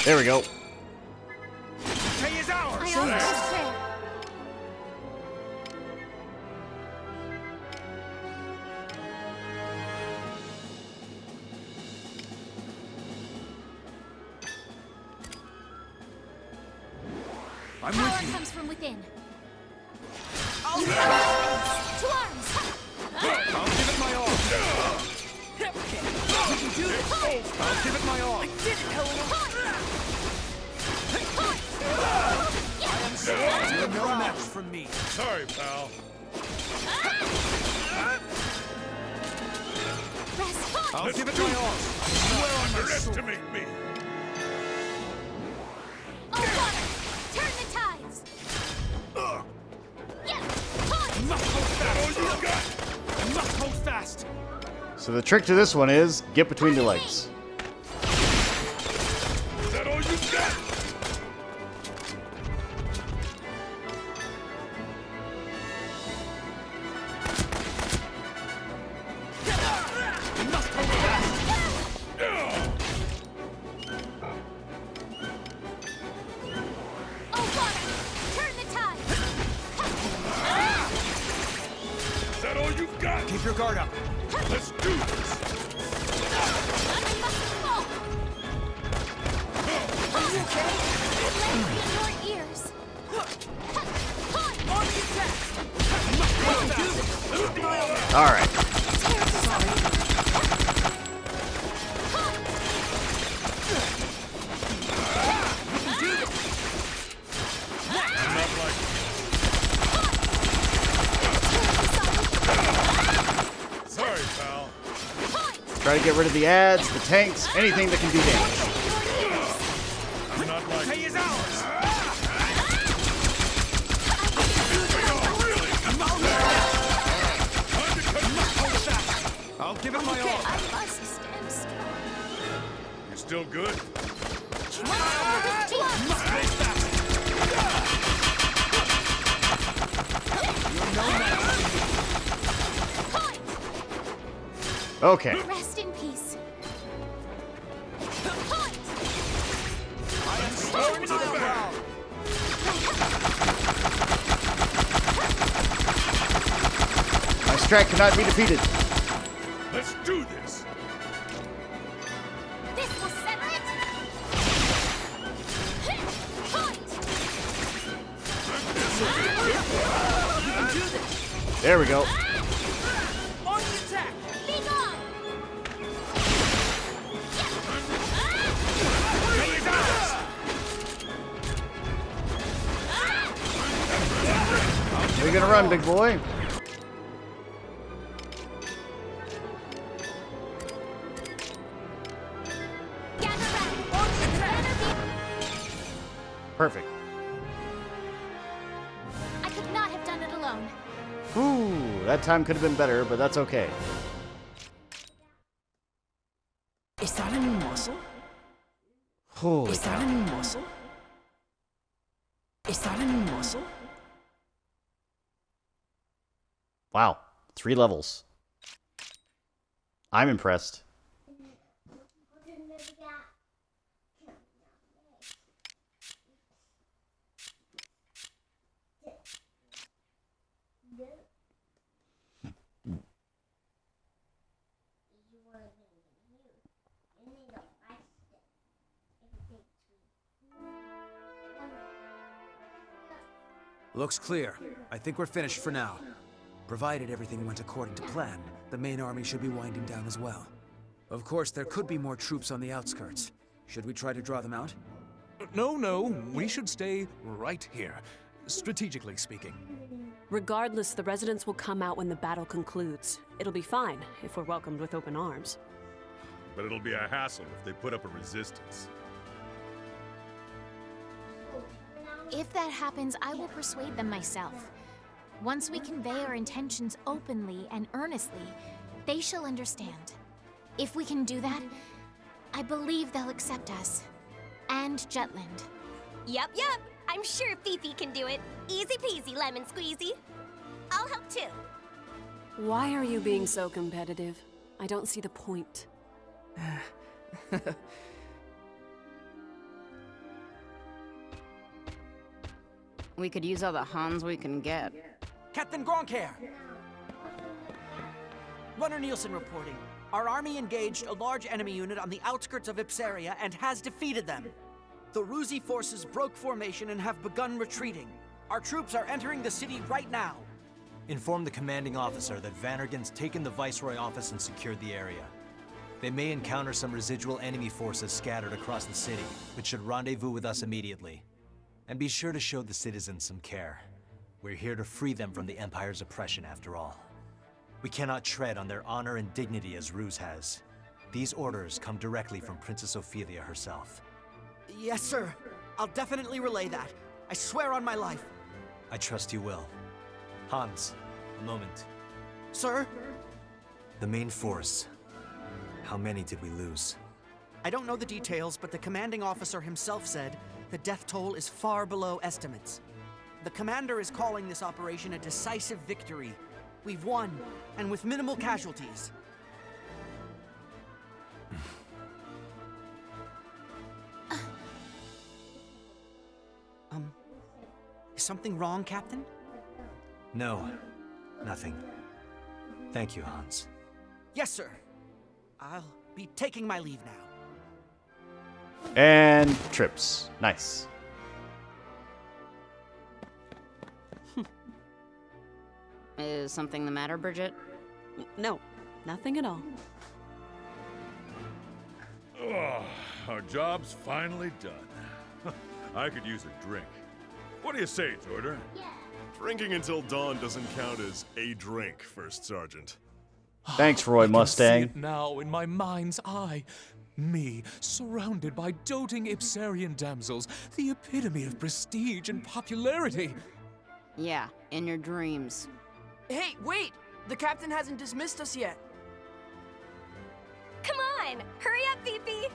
There we go. Pay is ours. I offer this prayer. I'm Power with you. comes from within. I'll You give to arms! it my all. We can do this. I'll give it my all. I did it, Helena. I am sure you're no match for me. Sorry, pal. I'll give it my all. I swear on my soul. Underestimate me. Oh, water! Turn the tides! I must hold fast. I must hold fast. So the trick to this one is get between the legs. Is that all you got? I must hold fast. Oh, water! Turn the tides! Is that all you've got? Keep your guard up. Let's do this. I mustn't fall! Are you okay? Let in your ears! On the attack. I must hold fast. Keep my all. All right. Sorry, pal. Try to get rid of the ads, the tanks, anything that can do damage. You're not like... Pay is ours. I'll give it my all. I must stand strong. You're still good? To arms! You're no match. Okay. Rest in peace. I am sworn to the ground. My strat cannot be defeated. Let's do this. This will settle it. You can do this. There we go. On the attack. Be gone. Where you gonna run, big boy? Perfect. I could not have done it alone. Ooh, that time could have been better, but that's okay. Is that a new muscle? Holy Is that cow. a new muscle? Is that a new muscle? Wow, 3 levels. I'm impressed. Looks clear. I think we're finished for now. Provided everything went according to plan, the main army should be winding down as well. Of course, there could be more troops on the outskirts. Should we try to draw them out? No, we should stay right here, strategically speaking. Regardless, the residents will come out when the battle concludes. It'll be fine if we're welcomed with open arms. But it'll be a hassle if they put up a resistance. If that happens, I will persuade them myself. Once we convey our intentions openly and earnestly, they shall understand. If we can do that, I believe they'll accept us. And Jutland. Yup. I'm sure Fifi can do it. Easy peasy, lemon squeezy. I'll help too. Why are you being so competitive? I don't see the point. We could use all the Hans we can get. Captain Gronkair! Runner Nielsen reporting. Our army engaged a large enemy unit on the outskirts of Ipsaria and has defeated them. The Ruzi forces broke formation and have begun retreating. Our troops are entering the city right now. Inform the commanding officer that Vannergan's taken the Viceroy office and secured the area. They may encounter some residual enemy forces scattered across the city, but should rendezvous with us immediately. And be sure to show the citizens some care. We're here to free them from the Empire's oppression, after all. We cannot tread on their honor and dignity as Ruse has. These orders come directly from Princess Ophelia herself. Yes, sir. I'll definitely relay that. I swear on my life. I trust you will. Hans, a moment. Sir? The main force. How many did we lose? I don't know the details, but the commanding officer himself said the death toll is far below estimates. The commander is calling this operation a decisive victory. We've won, and with minimal casualties. Is something wrong, Captain? No, nothing. Thank you, Hans. Yes, sir. I'll be taking my leave now. And trips. Nice. Is something the matter, Bridget? No, nothing at all. Oh, our job's finally done. I could use a drink. What do you say, Jordan? Drinking until dawn doesn't count as a drink, First Sergeant. Thanks, Roy I can see Mustang. it now in my mind's eye. Me, surrounded by doting Ipsarian damsels, the epitome of prestige and popularity. Yeah, in your dreams. Hey, wait! The captain hasn't dismissed us yet. Come on! Hurry up, Fifi!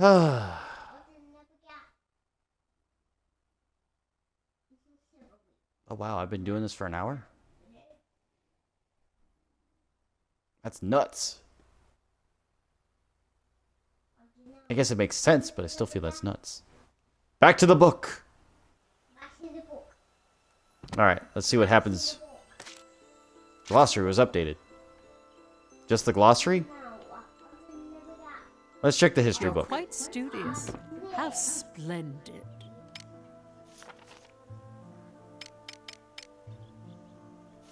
Oh wow, I've been doing this for an hour? That's nuts. I guess it makes sense, but I still feel that's nuts. Back to the book. Alright, let's see what happens. Glossary was updated. Just the glossary? Let's check the history You're book. quite studious. How splendid.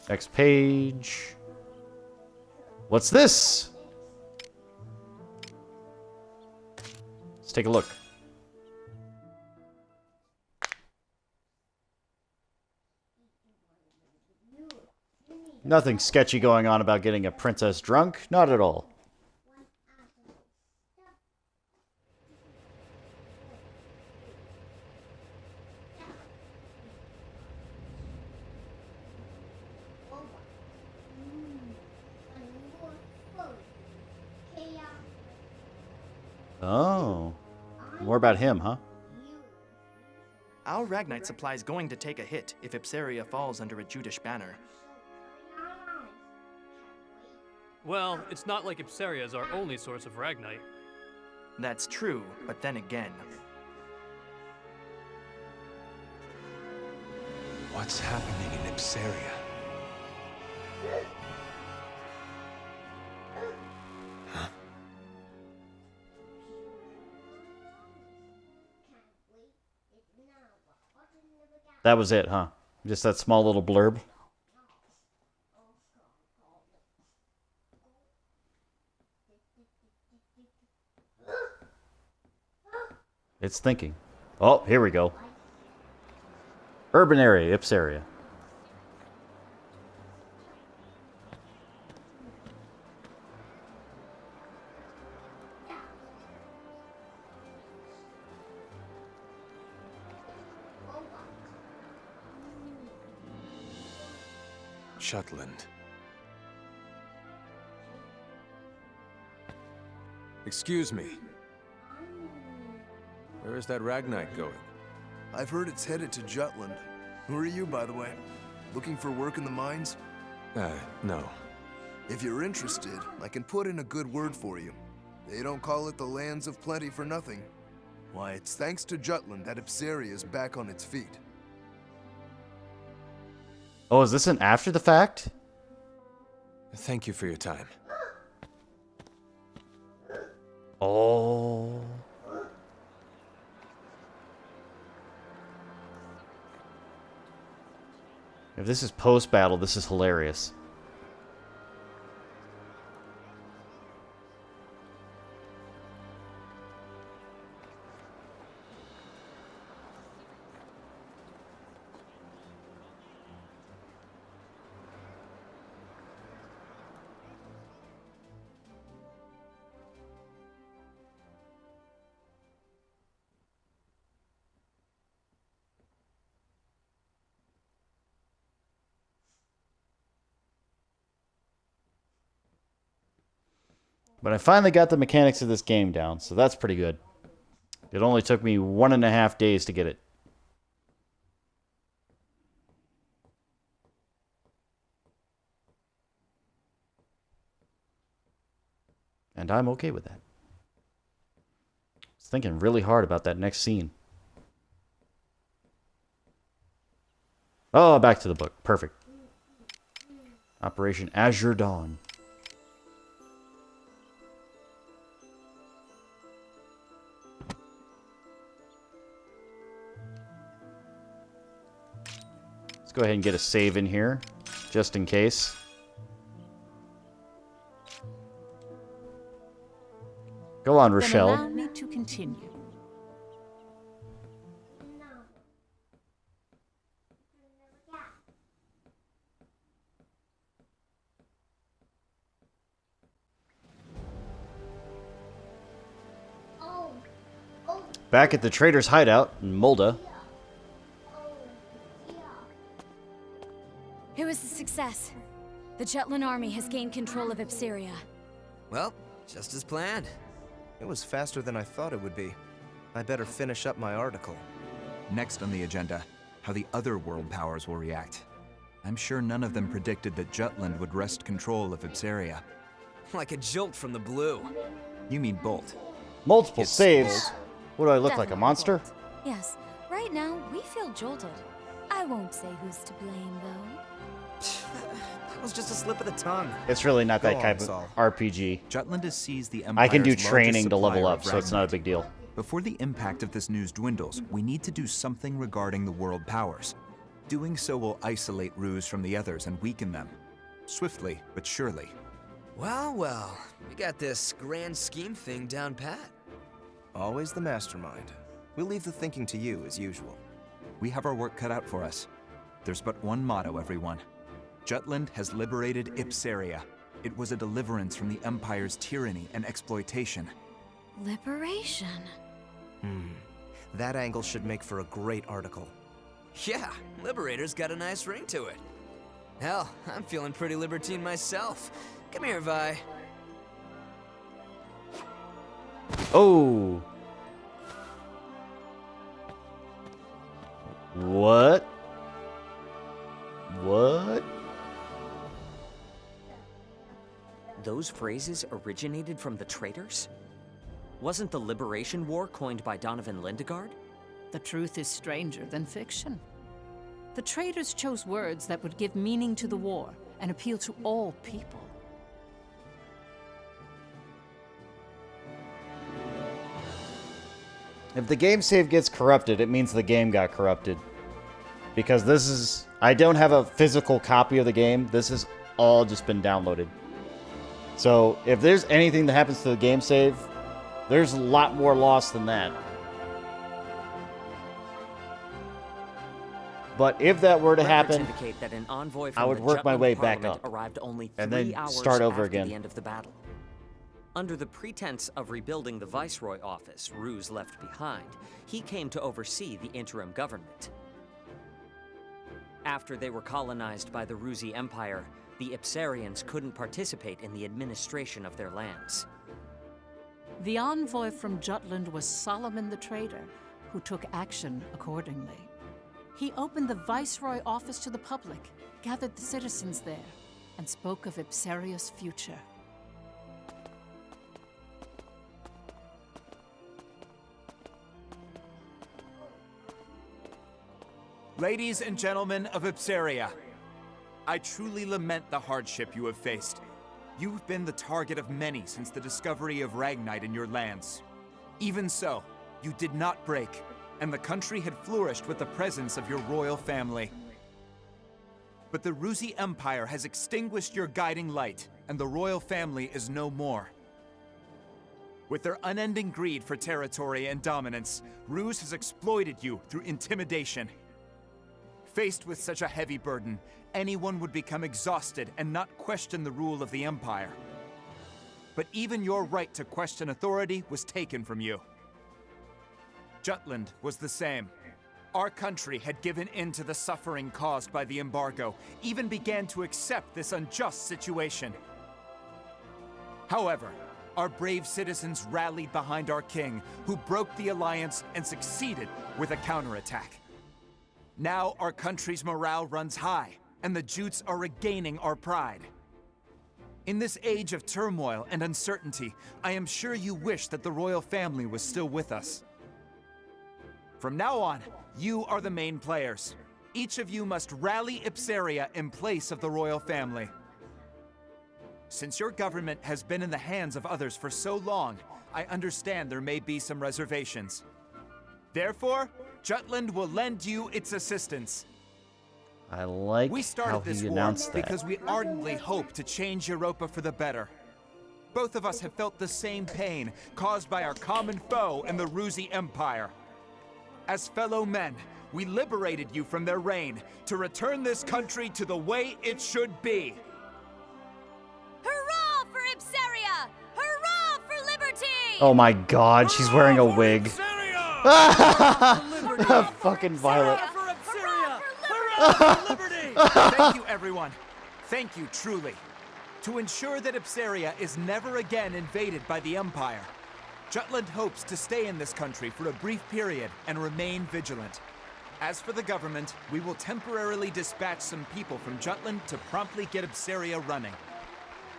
Next page. What's this? Let's take a look. Nothing sketchy going on about getting a princess drunk. Not at all. Oh. More about him, huh? Our Ragnite supply is going to take a hit if Ipsaria falls under a Judish banner. Well, it's not like Ipsaria is our only source of Ragnite. That's true, but then again... What's happening in Ipsaria? That was it, huh? Just that small little blurb. It's thinking. Oh, here we go. Urban area, Ipsaria. Jutland. Excuse me. Where is that Ragnite going? I've heard it's headed to Jutland. Who are you, by the way? Looking for work in the mines? No. If you're interested, I can put in a good word for you. They don't call it the Lands of Plenty for nothing. Why, it's thanks to Jutland that Ipsaria is back on its feet. Oh, is this an after the fact? Thank you for your time. Oh. If this is post-battle, this is hilarious. But I finally got the mechanics of this game down, so that's pretty good. It only took me 1.5 days to get it. And I'm okay with that. I was thinking really hard about that next scene. Oh, back to the book. Perfect. Operation Azure Dawn. Let's go ahead and get a save in here, just in case. Go on, Rochelle. Then allow me to continue. Back at the trader's hideout in Mulda. It was a success. The Jutland army has gained control of Ipsaria. Well, just as planned. It was faster than I thought it would be. I better finish up my article. Next on the agenda, how the other world powers will react. I'm sure none of them predicted that Jutland would wrest control of Ipsaria. Like a jolt from the blue. You mean Bolt. Multiple It's saves? Bolt. What do I look like, a Definitely monster? Bolt. Yes, right now we feel jolted. I won't say who's to blame, though. That was just a slip of the tongue. It's really not that Go type on, of Saul. RPG. Jutland has seized the I can do Empire's training largest to level supplier up, of so it's not a Ragnite. big deal. Before the impact of this news dwindles, we need to do something regarding the world powers. Doing so will isolate Ruse from the others and weaken them. Swiftly, but surely. Well, well, we got this grand scheme thing down pat. Always the mastermind. We'll leave the thinking to you, as usual. We have our work cut out for us. There's but one motto, everyone. Jutland has liberated Ipsaria. It was a deliverance from the Empire's tyranny and exploitation. Liberation. That angle should make for a great article. Yeah, Liberator's got a nice ring to it. Hell, I'm feeling pretty libertine myself. Come here, Vi. Oh. What? What? Those phrases originated from the traitors? Wasn't the Liberation War coined by Donovan Lindegard? The truth is stranger than fiction. The traitors chose words that would give meaning to the war and appeal to all people. If the game save gets corrupted, it means the game got corrupted. Because this is... I don't have a physical copy of the game. This has all just been downloaded. So, if there's anything that happens to the game save, there's a lot more loss than that. But if that were to Records happen, indicate that an envoy from I would the work my Jutland way back Parliament up. arrived only 3 And then hours start over after again. the end of the battle. Under the pretense of rebuilding the Viceroy office Ruse left behind, he came to oversee the interim government. After they were colonized by the Rusi Empire, the Ipsarians couldn't participate in the administration of their lands. The envoy from Jutland was Solomon the Traitor, who took action accordingly. He opened the Viceroy office to the public, gathered the citizens there, and spoke of Ipsaria's future. Ladies and gentlemen of Ipsaria, I truly lament the hardship you have faced. You've been the target of many since the discovery of Ragnite in your lands. Even so, you did not break, and the country had flourished with the presence of your royal family. But the Rusi Empire has extinguished your guiding light, and the royal family is no more. With their unending greed for territory and dominance, Ruse has exploited you through intimidation. Faced with such a heavy burden, anyone would become exhausted and not question the rule of the Empire. But even your right to question authority was taken from you. Jutland was the same. Our country had given in to the suffering caused by the embargo, even began to accept this unjust situation. However, our brave citizens rallied behind our king, who broke the alliance and succeeded with a counterattack. Now our country's morale runs high, and the Jutes are regaining our pride. In this age of turmoil and uncertainty, I am sure you wish that the royal family was still with us. From now on, you are the main players. Each of you must rally Ipsaria in place of the royal family. Since your government has been in the hands of others for so long, I understand there may be some reservations. Therefore, Jutland will lend you its assistance. I like We how started this he war announced that. because we ardently hope to change Europa for the better. Both of us have felt the same pain caused by our common foe in the Rusi Empire. As fellow men, we liberated you from their reign to return this country to the way it should be. Hurrah for Ipsaria! Hurrah for liberty! Oh my god, she's wearing a wig. Fucking Violet. Thank you, everyone. Thank you, truly. To ensure that Ipsaria is never again invaded by the Empire, Jutland hopes to stay in this country for a brief period and remain vigilant. As for the government, we will temporarily dispatch some people from Jutland to promptly get Ipseria running.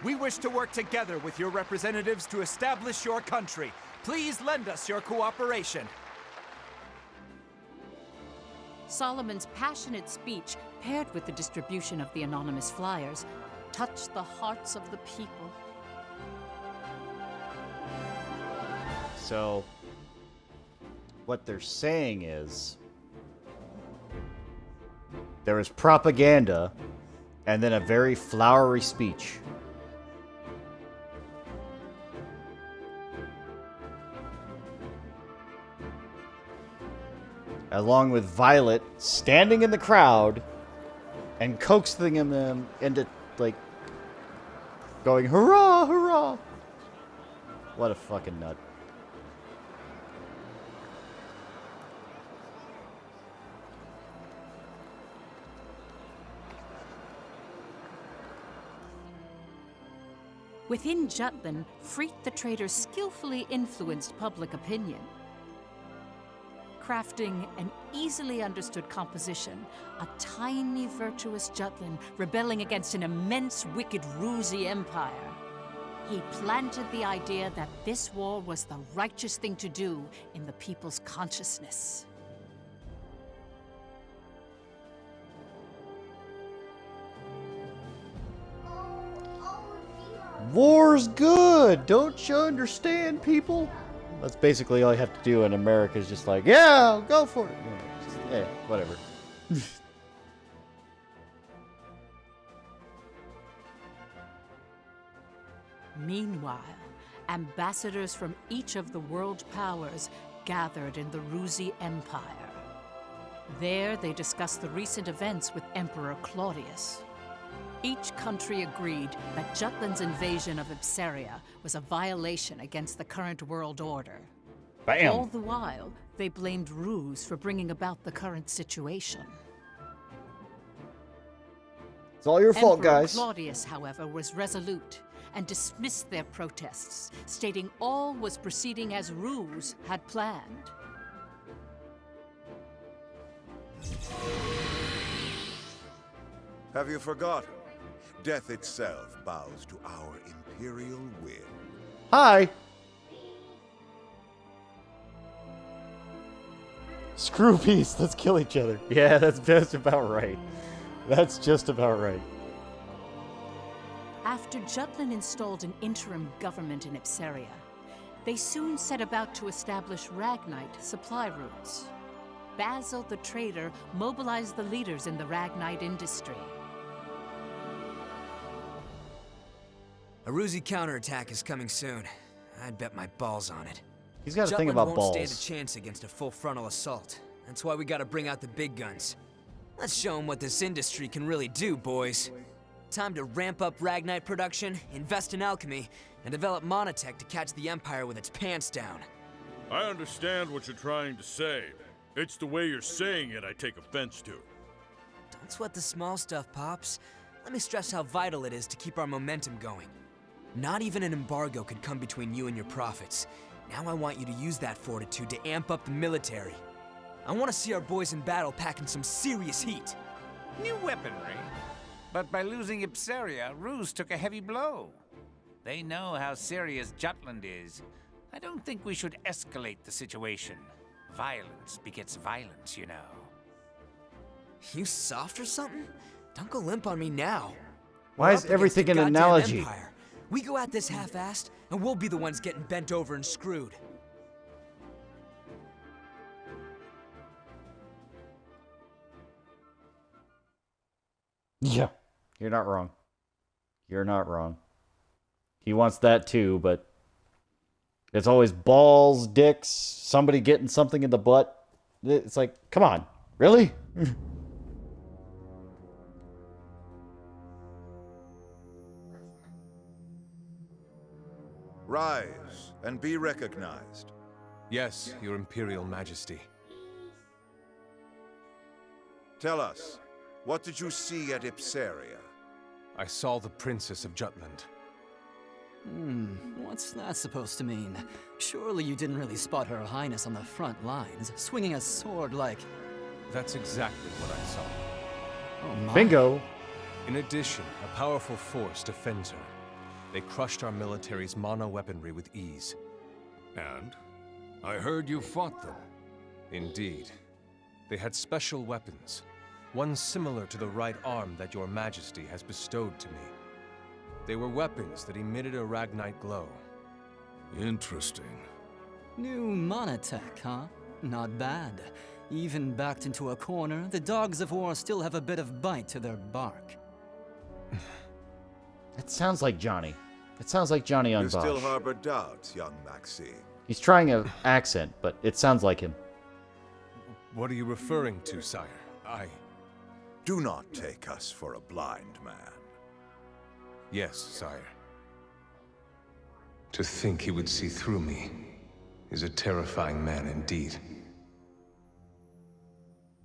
We wish to work together with your representatives to establish your country. Please lend us your cooperation. Solomon's passionate speech, paired with the distribution of the anonymous flyers, touched the hearts of the people. So, what they're saying is, there is propaganda, and then a very flowery speech. Along with Violette standing in the crowd and coaxing them into, like, going, hurrah, hurrah. What a fucking nut. Within Jutland, Freet the Traitor skillfully influenced public opinion, crafting an easily understood composition, a tiny virtuous Jutland rebelling against an immense wicked Ruzi empire. He planted the idea that this war was the righteous thing to do in the people's consciousness. War's good! Don't you understand, people? That's basically all you have to do in America is just like, yeah, go for it. You know, just, yeah, whatever. Meanwhile, ambassadors from each of the world powers gathered in the Ruzi Empire. There, they discussed the recent events with Emperor Claudius. Each country agreed that Jutland's invasion of Ipseria was a violation against the current world order. Bam. All the while, they blamed Ruse for bringing about the current situation. It's all your fault, Emperor guys. Claudius, however, was resolute and dismissed their protests, stating all was proceeding as Ruse had planned. Have you forgotten? Death itself bows to our imperial will. Hi. Screw peace. Let's kill each other. Yeah, that's just about right. That's just about right. After Jutland installed an interim government in Ipseria, they soon set about to establish Ragnite supply routes. Basil the Trader mobilized the leaders in the Ragnite industry. A Ruzi counterattack is coming soon. I'd bet my balls on it. He's got a thing about won't balls. stand a chance against a full frontal assault. That's why we gotta bring out the big guns. Let's show them what this industry can really do, boys. Time to ramp up Ragnite production, invest in alchemy, and develop monotech to catch the Empire with its pants down. I understand what you're trying to say. It's the way you're saying it I take offense to. Don't sweat the small stuff, Pops. Let me stress how vital it is to keep our momentum going. Not even an embargo could come between you and your profits. Now I want you to use that fortitude to amp up the military. I want to see our boys in battle packing some serious heat. New weaponry? But by losing Ipseria, Ruse took a heavy blow. They know how serious Jutland is. I don't think we should escalate the situation. Violence begets violence, you know. You soft or something? Don't go limp on me now. Why is everything an analogy? Empire. We go at this half-assed, and we'll be the ones getting bent over and screwed. Yeah, you're not wrong. You're not wrong. He wants that too, but it's always balls, dicks, somebody getting something in the butt. It's like, come on, really? Rise and be recognized. Yes, Your Imperial Majesty. Tell us, what did you see at Ipseria? I saw the Princess of Jutland. What's that supposed to mean? Surely you didn't really spot Her Highness on the front lines, swinging a sword like... That's exactly what I saw. Oh my. Bingo! In addition, a powerful force defends her. They crushed our military's mono-weaponry with ease. And? I heard you fought them. Indeed. They had special weapons, one similar to the right arm that your majesty has bestowed to me. They were weapons that emitted a Ragnite glow. Interesting. New monotech, huh? Not bad. Even backed into a corner, the dogs of war still have a bit of bite to their bark. It sounds like Johnny. It sounds like Johnny on You Bosch. still harbor doubts, young Maxime. He's trying an accent, but it sounds like him. What are you referring to, sire? Do not take us for a blind man. Yes, sire. To think he would see through me is a terrifying man indeed.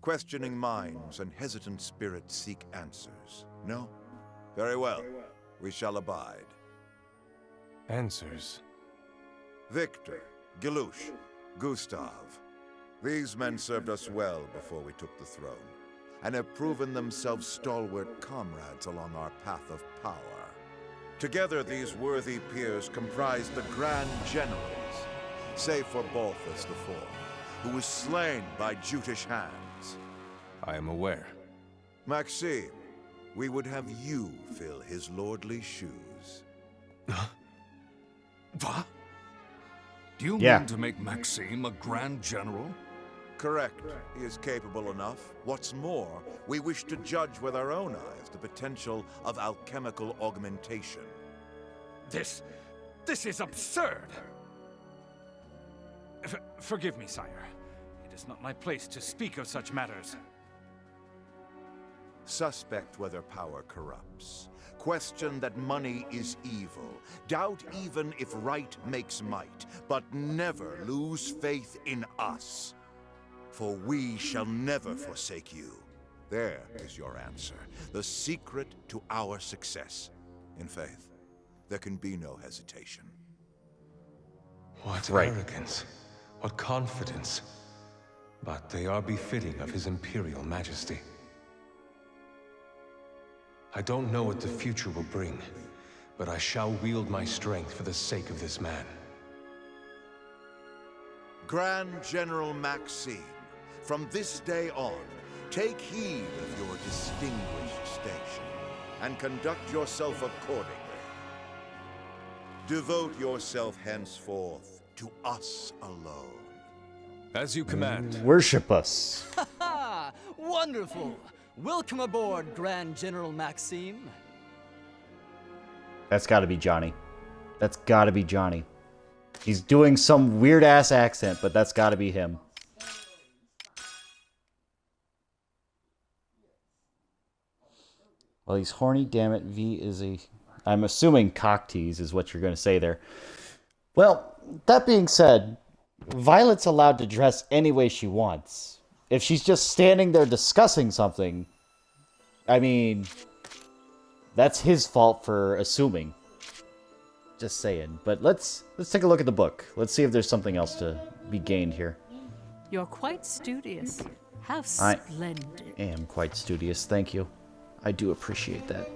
Questioning minds and hesitant spirits seek answers. No? Very well. We shall abide. Answers? Victor, Gelouche, Gustav. These men served us well before we took the throne, and have proven themselves stalwart comrades along our path of power. Together, these worthy peers comprise the Grand Generals, save for Balthus IV, who was slain by Jutish hands. I am aware. Maxime, we would have you fill his lordly shoes. What? Do you Yeah. mean to make Maxime a Grand General? Correct. He is capable enough. What's more, we wish to judge with our own eyes the potential of alchemical augmentation. This is absurd! Forgive me, sire. It is not my place to speak of such matters. Suspect whether power corrupts. Question that money is evil. Doubt even if right makes might. But never lose faith in us. For we shall never forsake you. There is your answer. The secret to our success. In faith, there can be no hesitation. What arrogance, what confidence. But they are befitting of His Imperial Majesty. I don't know what the future will bring, but I shall wield my strength for the sake of this man. Grand General Maxime, from this day on, take heed of your distinguished station, and conduct yourself accordingly. Devote yourself henceforth to us alone. As you command. Worship us. Ha ha! Wonderful! Welcome aboard, Grand General Maxime. That's gotta be Johnny. That's gotta be Johnny. He's doing some weird-ass accent, but that's gotta be him. Well, he's horny, damn it. V is a... I'm assuming cock tease is what you're gonna say there. Well, that being said, Violet's allowed to dress any way she wants. If she's just standing there discussing something, I mean, that's his fault for assuming. Just saying. But let's take a look at the book. Let's see if there's something else to be gained here. You're quite studious. How I splendid. am quite studious, thank you. I do appreciate that.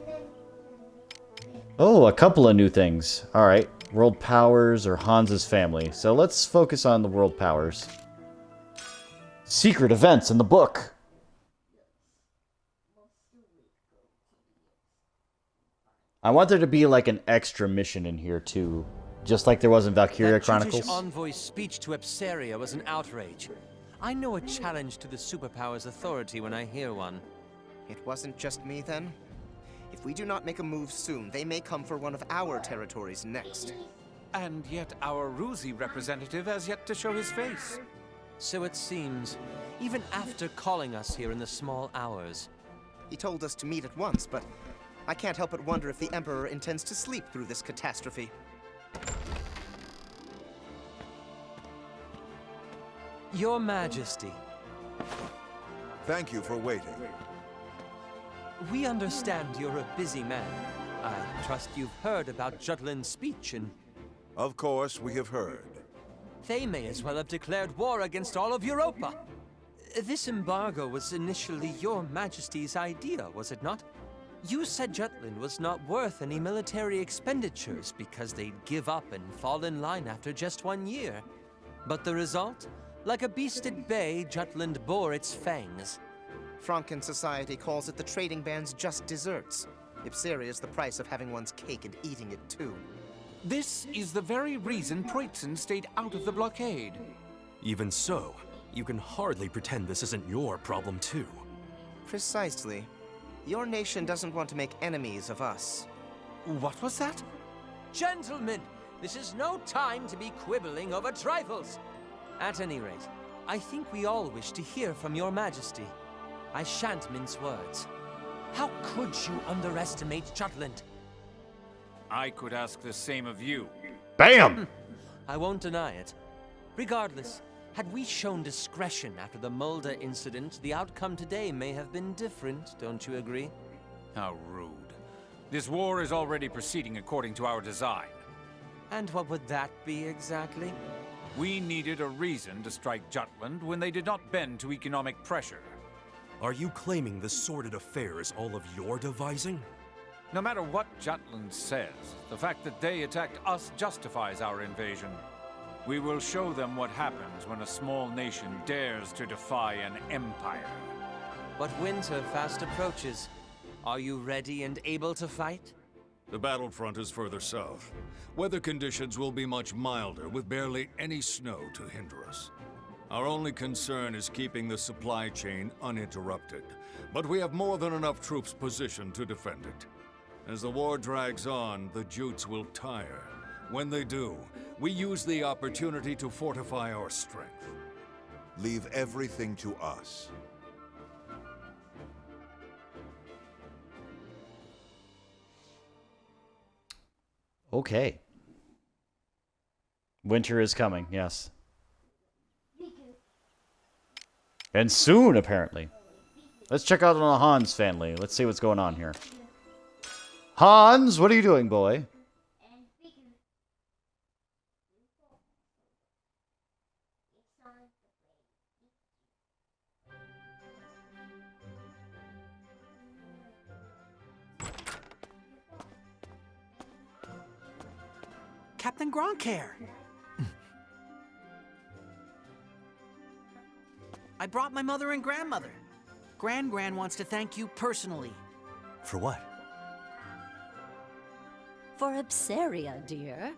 Oh, a couple of new things. Alright, world powers or Hans's family. So let's focus on the world powers. Secret events in the book. I want there to be like an extra mission in here too. Just like there was in Valkyria Chronicles. British envoy's speech to Epseria was an outrage. I know a challenge to the superpower's authority when I hear one. It wasn't just me then. If we do not make a move soon, they may come for one of our territories next. And yet our Ruzi representative has yet to show his face. So it seems, even after calling us here in the small hours. He told us to meet at once, but I can't help but wonder if the Emperor intends to sleep through this catastrophe. Your Majesty. Thank you for waiting. We understand you're a busy man. I trust you've heard about Jutland's speech and... Of course, we have heard. They may as well have declared war against all of Europa. This embargo was initially your Majesty's idea, was it not? You said Jutland was not worth any military expenditures because they'd give up and fall in line after just 1 year. But the result? Like a beast at bay, Jutland bore its fangs. Franken society calls it the trading band's just desserts. Ipseria is the price of having one's cake and eating it too. This is the very reason Preutzen stayed out of the blockade. Even so, you can hardly pretend this isn't your problem too. Precisely. Your nation doesn't want to make enemies of us. What was that? Gentlemen, this is no time to be quibbling over trifles. At any rate, I think we all wish to hear from your Majesty. I shan't mince words. How could you underestimate Jutland? I could ask the same of you. Bam! I won't deny it. Regardless, had we shown discretion after the Mulder incident, the outcome today may have been different, don't you agree? How rude. This war is already proceeding according to our design. And what would that be exactly? We needed a reason to strike Jutland when they did not bend to economic pressure. Are you claiming this sordid affair is all of your devising? No matter what Jutland says, the fact that they attacked us justifies our invasion. We will show them what happens when a small nation dares to defy an empire. But winter fast approaches. Are you ready and able to fight? The battlefront is further south. Weather conditions will be much milder, with barely any snow to hinder us. Our only concern is keeping the supply chain uninterrupted, but we have more than enough troops positioned to defend it. As the war drags on, the Jutes will tire. When they do, we use the opportunity to fortify our strength. Leave everything to us. Okay. Winter is coming, yes. And soon, apparently. Let's check out on the Hans family. Let's see what's going on here. Hans, what are you doing, boy? Captain Gronkair. I brought my mother and grandmother. Gran wants to thank you personally. For what? For Ipseria, dear.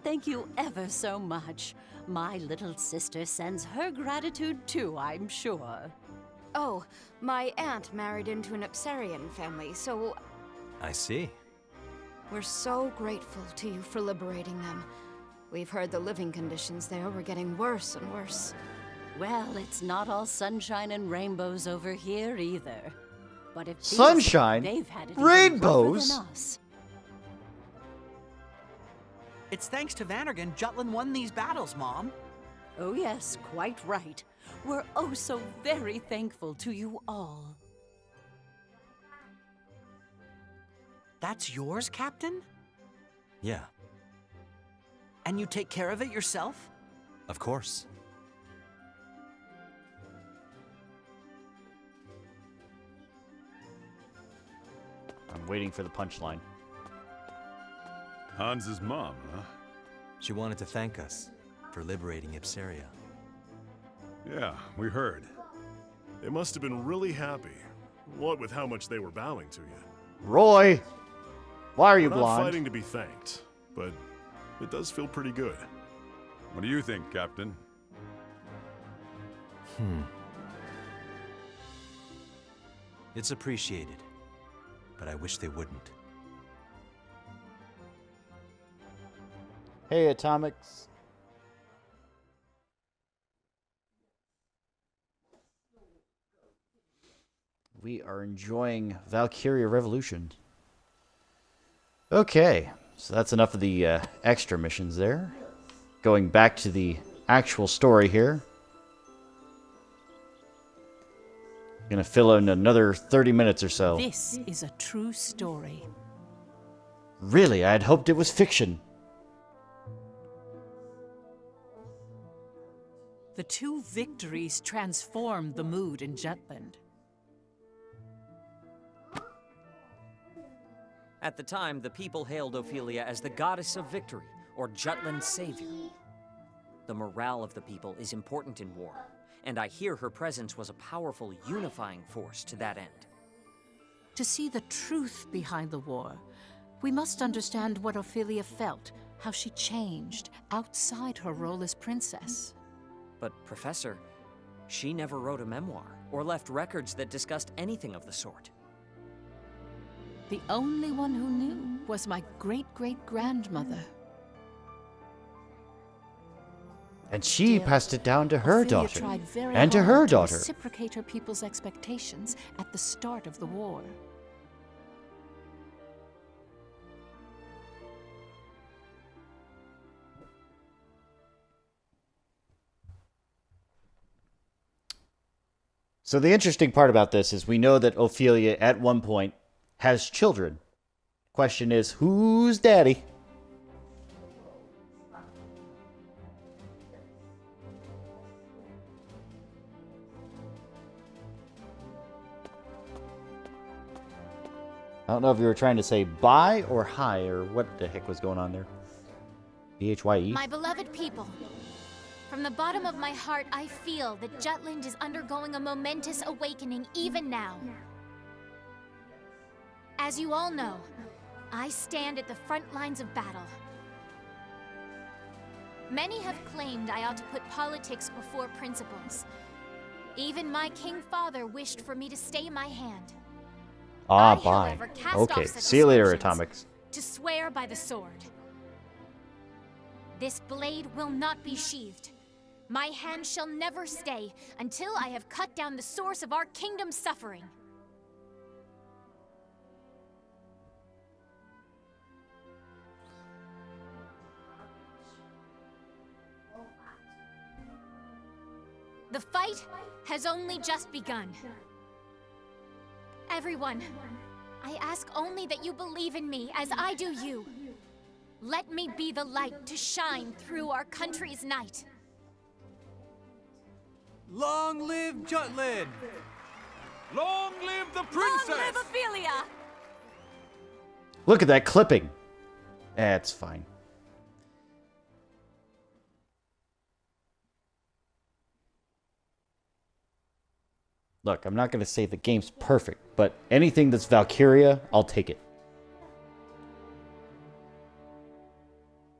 Thank you ever so much. My little sister sends her gratitude too, I'm sure. Oh, my aunt married into an Ipserian family, so I see. we're so grateful to you for liberating them. We've heard the living conditions there were getting worse and worse. Well, it's not all sunshine and rainbows over here either. But if Sunshine? they've had it even Rainbows? rougher than us. It's thanks to Vannergan Jutland won these battles, Mom. Oh yes, quite right. We're oh so very thankful to you all. That's yours, Captain? Yeah, And you take care of it yourself? of course. I'm waiting for the punchline. Hans's mom, huh? She wanted to thank us for liberating Ipseria. Yeah, we heard. They must have been really happy. What with how much they were bowing to you. Roy! Why are you We're blonde? not fighting to be thanked, but it does feel pretty good. What do you think, Captain? It's appreciated, but I wish they wouldn't. Hey, Atomics. We are enjoying Valkyria Revolution. Okay, so that's enough of the extra missions there. Going back to the actual story here. Gonna fill in another 30 minutes or so. This is a true story. Really, I had hoped it was fiction. The two victories transformed the mood in Jutland. At the time, the people hailed Ophelia as the goddess of victory, or Jutland's savior. The morale of the people is important in war, and I hear her presence was a powerful unifying force to that end. To see the truth behind the war, we must understand what Ophelia felt, how she changed outside her role as princess. But, Professor, she never wrote a memoir or left records that discussed anything of the sort. The only one who knew was my great-great-grandmother. And she passed it down to her Ophelia daughter. tried very And to hard her daughter. reciprocate her people's expectations at the start of the war. So the interesting part about this is we know that Ophelia at one point has children. Question is, who's daddy? I don't know if you were trying to say bye or hi or what the heck was going on there. B-H-Y-E? My beloved people, from the bottom of my heart, I feel that Jutland is undergoing a momentous awakening even now. As you all know, I stand at the front lines of battle. Many have claimed I ought to put politics before principles. Even my king father wished for me to stay my hand. Ah, I, bye. however, cast Okay, off such see you later, assumptions Atomics. To swear by the sword. This blade will not be sheathed. My hand shall never stay until I have cut down the source of our kingdom's suffering. The fight has only just begun. Everyone, I ask only that you believe in me as I do you. Let me be the light to shine through our country's night. Long live Jutland! Long live the princess! Long live Ophelia! Look at that clipping. That's fine. Look, I'm not going to say the game's perfect, but anything that's Valkyria, I'll take it.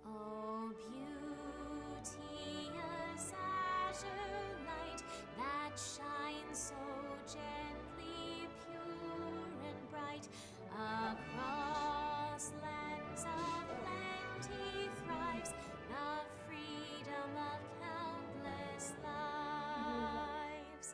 Oh, beauteous azure light that shines so gently, pure and bright, across lands of plenty thrives the freedom of countless lives.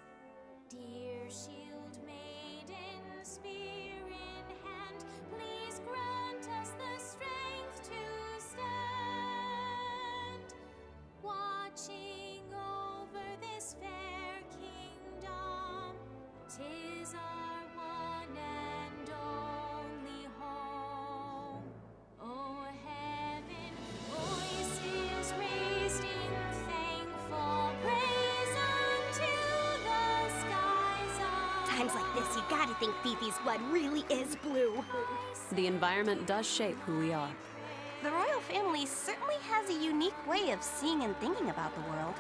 Dear shield maiden, spear in hand, please grant us the strength to stand, watching over this fair kingdom. 'Tis our one and only home. O heaven, voices raised in thankful praise unto the skies above. Times like this, you gotta think Fifi's blood really is blue. The environment does shape who we are. The royal family certainly has a unique way of seeing and thinking about the world.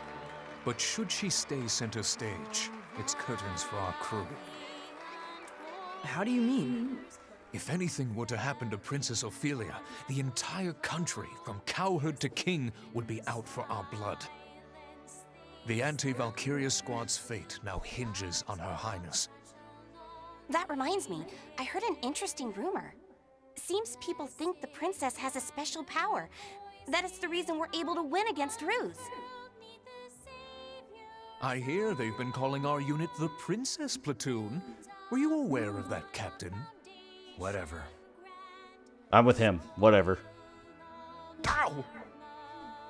But should she stay center stage, it's curtains for our crew. How do you mean? If anything were to happen to Princess Ophelia, the entire country, from cowherd to king, would be out for our blood. The anti-Valkyria squad's fate now hinges on Her Highness. That reminds me, I heard an interesting rumor. Seems people think the princess has a special power. That it's the reason we're able to win against Ruse. I hear they've been calling our unit the Princess Platoon. Were you aware of that, Captain? Whatever. I'm with him. Whatever. Ow!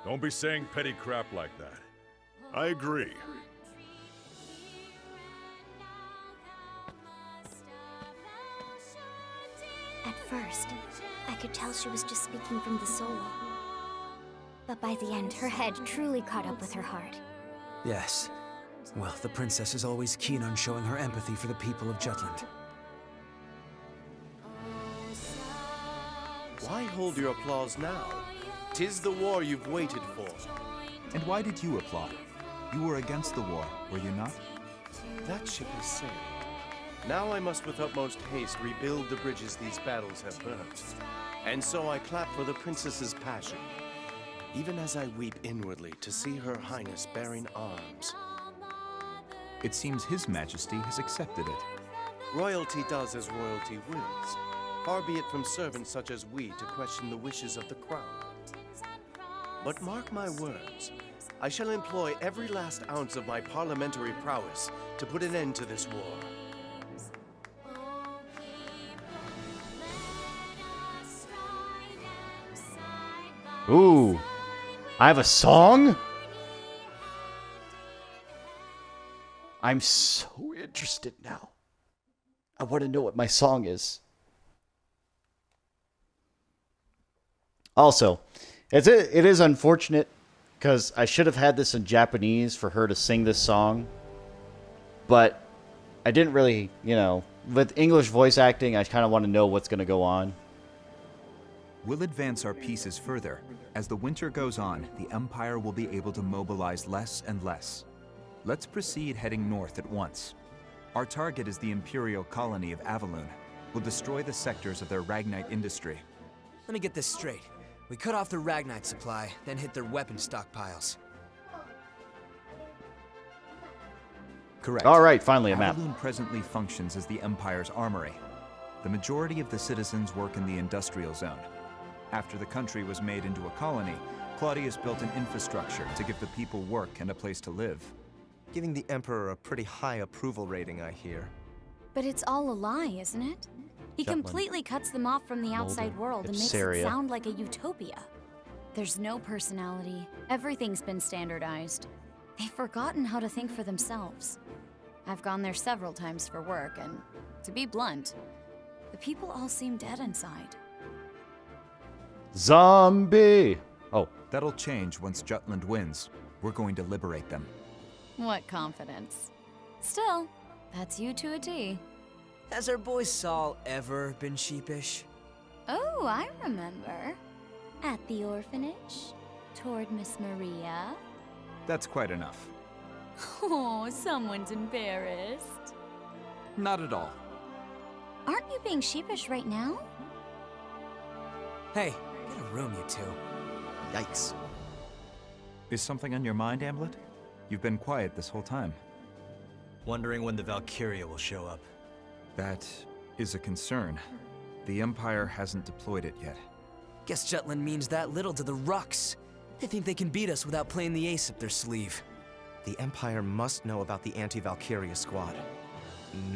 Don't be saying petty crap like that. I agree. At first, I could tell she was just speaking from the soul. But by the end, her head truly caught up with her heart. Yes. Well, the princess is always keen on showing her empathy for the people of Jutland. Why hold your applause now? 'Tis the war you've waited for. And why did you applaud? You were against the war, were you not? That ship is sailed. Now I must with utmost haste rebuild the bridges these battles have burnt. And so I clap for the princess's passion, even as I weep inwardly to see her highness bearing arms. It seems His Majesty has accepted it. Royalty does as royalty wills. Far be it from servants such as we to question the wishes of the crown. But mark my words, I shall employ every last ounce of my parliamentary prowess to put an end to this war. Ooh, I have a song? I'm so interested now. I want to know what my song is. Also, it is unfortunate because I should have had this in Japanese for her to sing this song. But I didn't really, with English voice acting, I kind of want to know what's going to go on. We'll advance our pieces further. As the winter goes on, the Empire will be able to mobilize less and less. Let's proceed heading north at once. Our target is the Imperial colony of Avalon. We'll destroy the sectors of their Ragnite industry. Let me get this straight. We cut off their Ragnite supply, then hit their weapon stockpiles. Correct. All right, finally a map. Avalon presently functions as the Empire's armory. The majority of the citizens work in the industrial zone. After the country was made into a colony, Claudius built an infrastructure to give the people work and a place to live. Giving the Emperor a pretty high approval rating, I hear. But it's all a lie, isn't it? He Jutland. completely cuts them off from the outside world and makes it Ipsaria. sound like a utopia. There's no personality. Everything's been standardized. They've forgotten how to think for themselves. I've gone there several times for work, and to be blunt, the people all seem dead inside. Zombie! Oh. That'll change once Jutland wins. We're going to liberate them. What confidence. Still, that's you to a T. Has our boy Saul ever been sheepish? Oh, I remember. At the orphanage, toward Miss Maria. That's quite enough. Oh, someone's embarrassed. Not at all. Aren't you being sheepish right now? Hey, get a room, you two. Yikes. Is something on your mind, Amulet? You've been quiet this whole time. Wondering when the Valkyria will show up. That is a concern. The Empire hasn't deployed it yet. Guess Jutland means that little to the Rux. They think they can beat us without playing the ace up their sleeve. The Empire must know about the anti-Valkyria squad.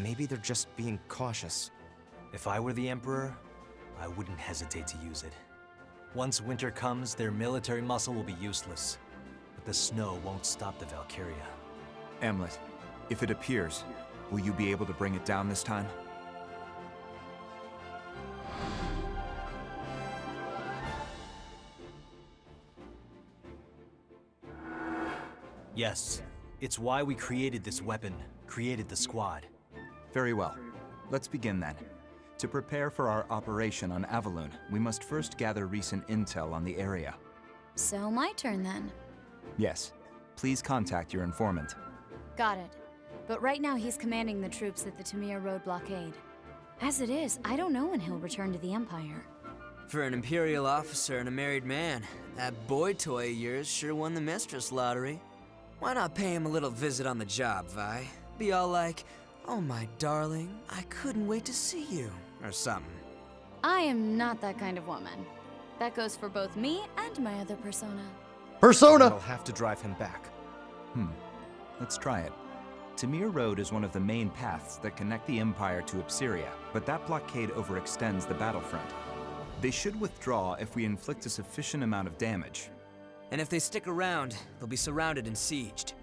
Maybe they're just being cautious. If I were the Emperor, I wouldn't hesitate to use it. Once winter comes, their military muscle will be useless. But the snow won't stop the Valkyria. Amulet, if it appears, will you be able to bring it down this time? Yes, it's why we created this weapon, created the squad. Very well. Let's begin then. To prepare for our operation on Avalon, we must first gather recent intel on the area. So my turn then. Yes. Please contact your informant. Got it. But right now he's commanding the troops at the Tamir Road blockade. As it is, I don't know when he'll return to the Empire. For an Imperial officer and a married man, that boy toy of yours sure won the mistress lottery. Why not pay him a little visit on the job, Vi? Be all like, "Oh my darling, I couldn't wait to see you," or something. I am not that kind of woman. That goes for both me and my other persona. Persona! I'll have to drive him back. Let's try it. Tamir Road is one of the main paths that connect the Empire to Ipsaria, but that blockade overextends the battlefront. They should withdraw if we inflict a sufficient amount of damage. And if they stick around, they'll be surrounded and sieged.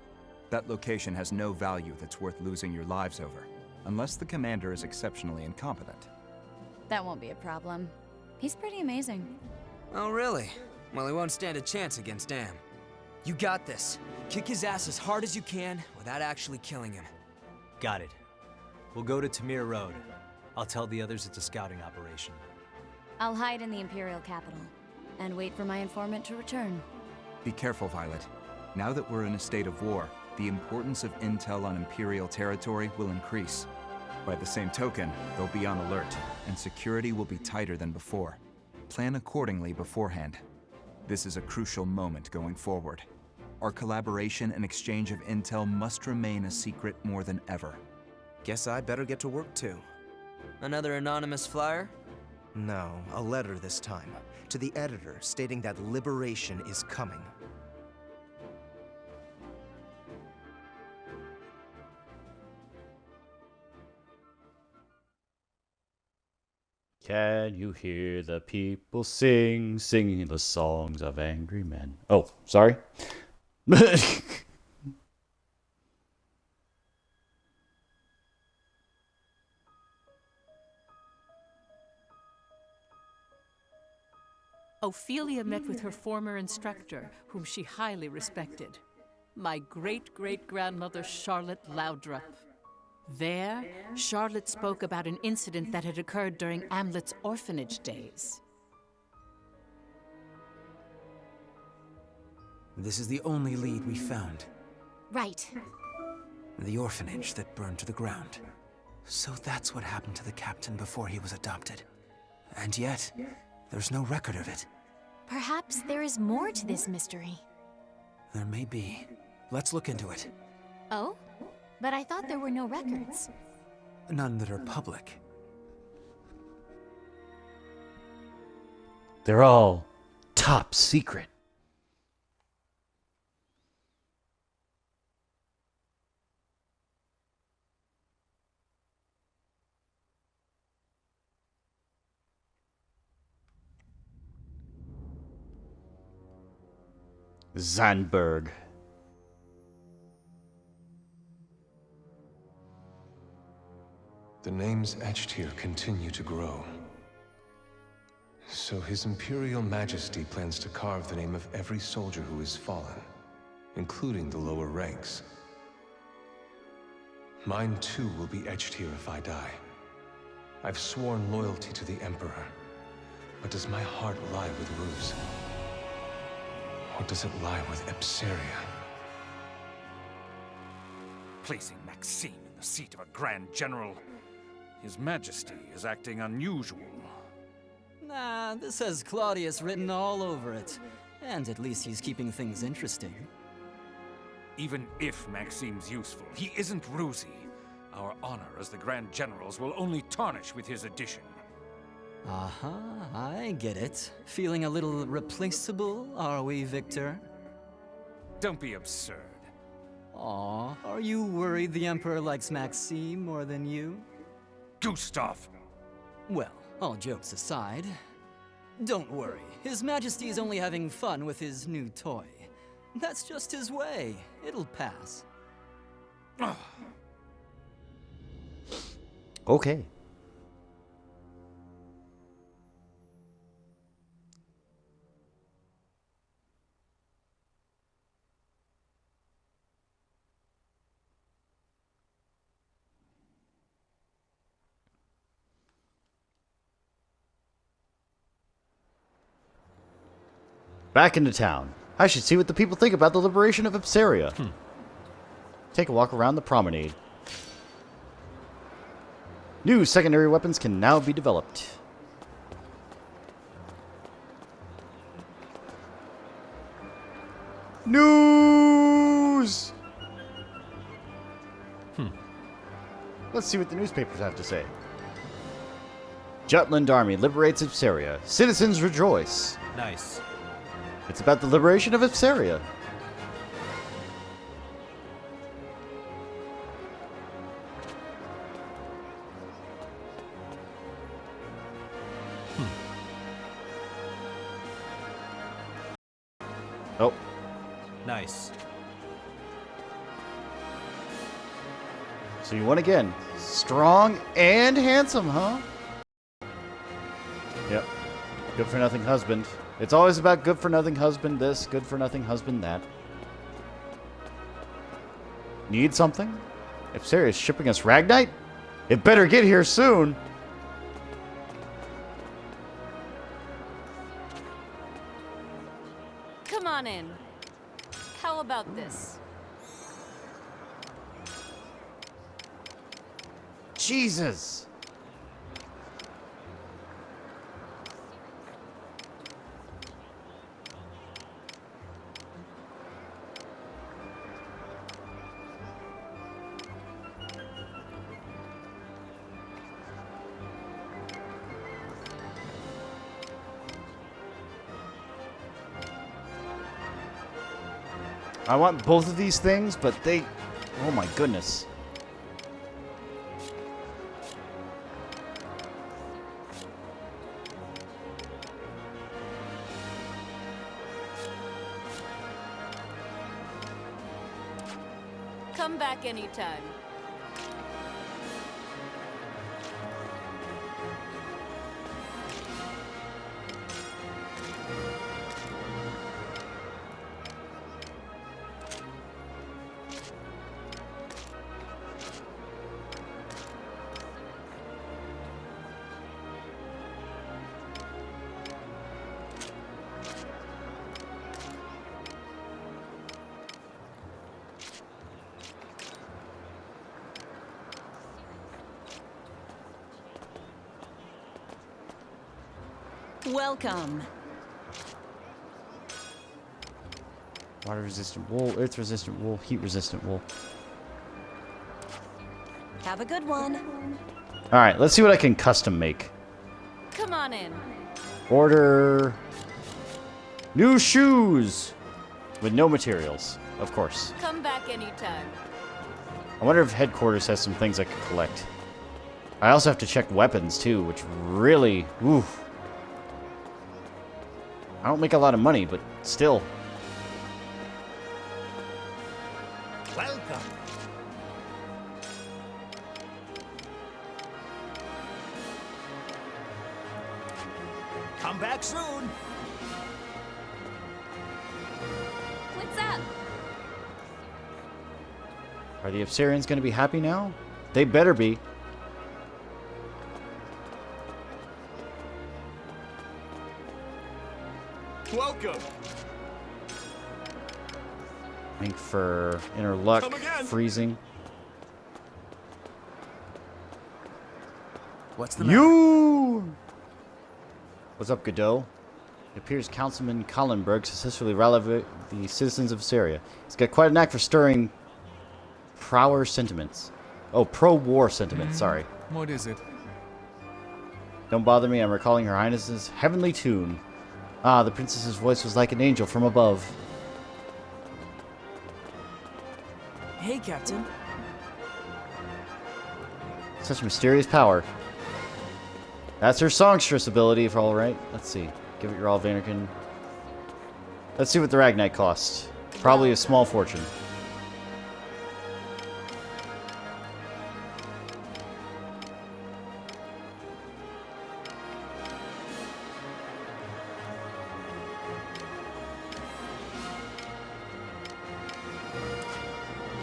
That location has no value that's worth losing your lives over, unless the commander is exceptionally incompetent. That won't be a problem. He's pretty amazing. Oh, really? Well, he won't stand a chance against Am. You got this. Kick his ass as hard as you can without actually killing him. Got it. We'll go to Tamir Road. I'll tell the others it's a scouting operation. I'll hide in the Imperial capital and wait for my informant to return. Be careful, Violet. Now that we're in a state of war, the importance of intel on Imperial territory will increase. By the same token, they'll be on alert, and security will be tighter than before. Plan accordingly beforehand. This is a crucial moment going forward. Our collaboration and exchange of intel must remain a secret more than ever. Guess I better get to work too. Another anonymous flyer? No, a letter this time. To the editor, stating that liberation is coming. Can you hear the people sing, singing the songs of angry men? Oh, sorry. Ophelia met with her former instructor, whom she highly respected, my great-great-grandmother Charlotte Loudrup. There, Charlotte spoke about an incident that had occurred during Amlet's orphanage days. This is the only lead we found. Right. The orphanage that burned to the ground. So that's what happened to the captain before he was adopted. And yet, there's no record of it. Perhaps there is more to this mystery. There may be. Let's look into it. Oh? But I thought there were no records. None that are public. They're all top secret. Zandberg. The names etched here continue to grow. So His Imperial Majesty plans to carve the name of every soldier who has fallen, including the lower ranks. Mine too will be etched here if I die. I've sworn loyalty to the Emperor, but does my heart lie with Ruse? Or does it lie with Epseria? Placing Maxime in the seat of a Grand General. His Majesty is acting unusual. Nah, this has Claudius written all over it. And at least he's keeping things interesting. Even if Maxime's useful, he isn't Rusy. Our honor as the Grand Generals will only tarnish with his addition. Aha, I get it. Feeling a little replaceable, are we, Victor? Don't be absurd. Aw, are you worried the Emperor likes Maxime more than you? Gustav! Well, all jokes aside, don't worry. His Majesty is only having fun with his new toy. That's just his way. It'll pass. Okay. Back into town. I should see what the people think about the liberation of Epseria. Take a walk around the promenade. New secondary weapons can now be developed. News! Let's see what the newspapers have to say. Jutland Army liberates Epseria. Citizens rejoice. Nice. It's about the liberation of Epseria. Oh. Nice. So you won again. Strong and handsome, huh? Yep. Good for nothing husband. It's always about good for nothing husband this, good for nothing husband that. Need something? Ipsaria is shipping us Ragnite? It better get here soon. Come on in. How about this? Jesus. I want both of these things, but they... Oh my goodness. Come back anytime. Welcome. Water resistant wool, earth resistant wool, heat resistant wool. Have a good one. Alright, let's see what I can custom make. Come on in. Order new shoes with no materials, of course. Come back anytime. I wonder if headquarters has some things I could collect. I also have to check weapons too, which really, oof. I don't make a lot of money, but still. Welcome. Come back soon. What's up? Are the Ipsarians going to be happy now? They better be. Welcome. Ink for inner luck, Come again. freezing. What's the matter? You! What's up, Godot? It appears Councilman Kallenberg successfully rallied the citizens of Syria. He's got quite a knack for stirring pro-war sentiments. Oh, pro-war sentiments, sorry. What is it? Don't bother me, I'm recalling Her Highness's heavenly tune. Ah, the princess's voice was like an angel from above. Hey, Captain. Such mysterious power. That's her songstress ability, if all right. Let's see. Give it your all, Vanderkin. Let's see what the Ragnite costs. Probably a small fortune.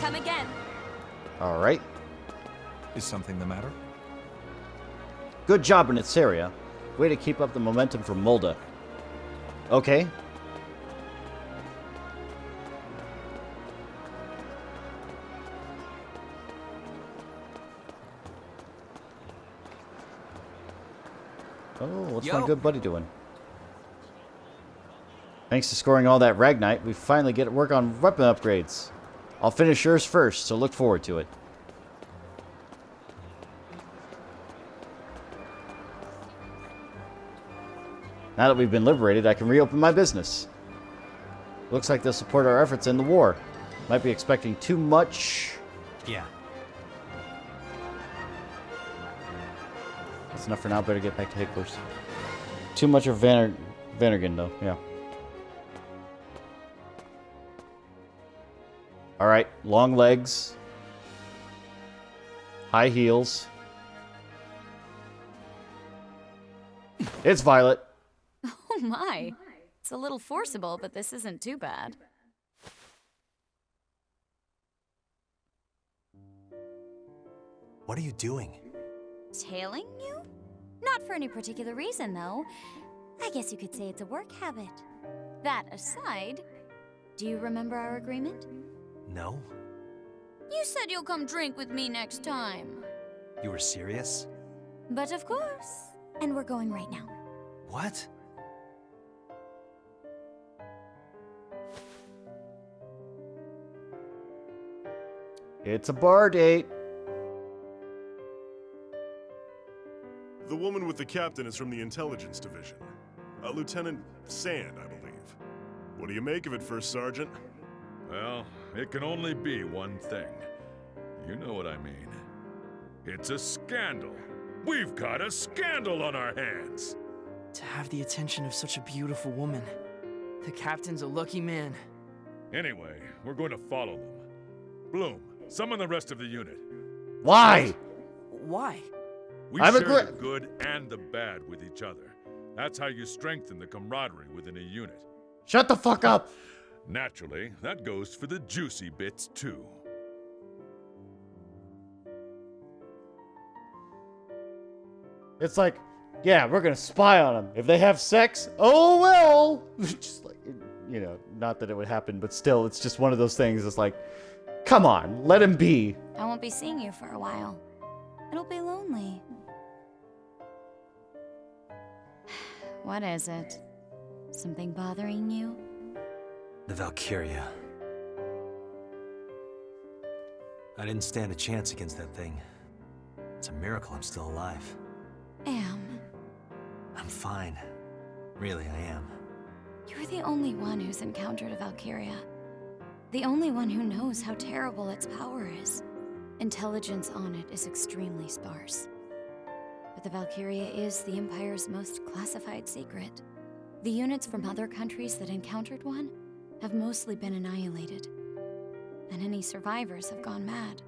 Come again. All right. Is something the matter? Good job in Ipsaria. Way to keep up the momentum for Molda. Okay. Oh, what's my good buddy doing? Thanks to scoring all that Ragnite, we finally get to work on weapon upgrades. I'll finish yours first, so look forward to it. Now that we've been liberated, I can reopen my business. Looks like they'll support our efforts in the war. Might be expecting too much. Yeah. That's enough for now. Better get back to headquarters. Too much of Vandergen, though. Yeah. Alright. Long legs. High heels. It's Violet. Oh my. It's a little forcible, but this isn't too bad. What are you doing? Tailing you? Not for any particular reason, though. I guess you could say it's a work habit. That aside, do you remember our agreement? No? You said you'll come drink with me next time. You were serious? But of course. And we're going right now. What? It's a bar date. The woman with the captain is from the intelligence division. Lieutenant Sand, I believe. What do you make of it, First Sergeant? Well, it can only be one thing. You know what I mean. It's a scandal. We've got a scandal on our hands. To have the attention of such a beautiful woman. The captain's a lucky man. Anyway, we're going to follow them. Bloom, summon the rest of the unit. Why? Why? We I'm share agree- the good and the bad with each other. That's how you strengthen the camaraderie within a unit. Shut the fuck up! Naturally, that goes for the juicy bits too. It's like, yeah, we're gonna spy on them. If they have sex, oh well! Just like, you know, not that it would happen, but still, it's just one of those things. It's like, come on, let him be. I won't be seeing you for a while. It'll be lonely. What is it? Something bothering you? The Valkyria. I didn't stand a chance against that thing. It's a miracle I'm still alive. I'm fine. Really, I am. You're the only one who's encountered a Valkyria. The only one who knows how terrible its power is. Intelligence on it is extremely sparse. But the Valkyria is the Empire's most classified secret. The units from other countries that encountered one have mostly been annihilated. And any survivors have gone mad.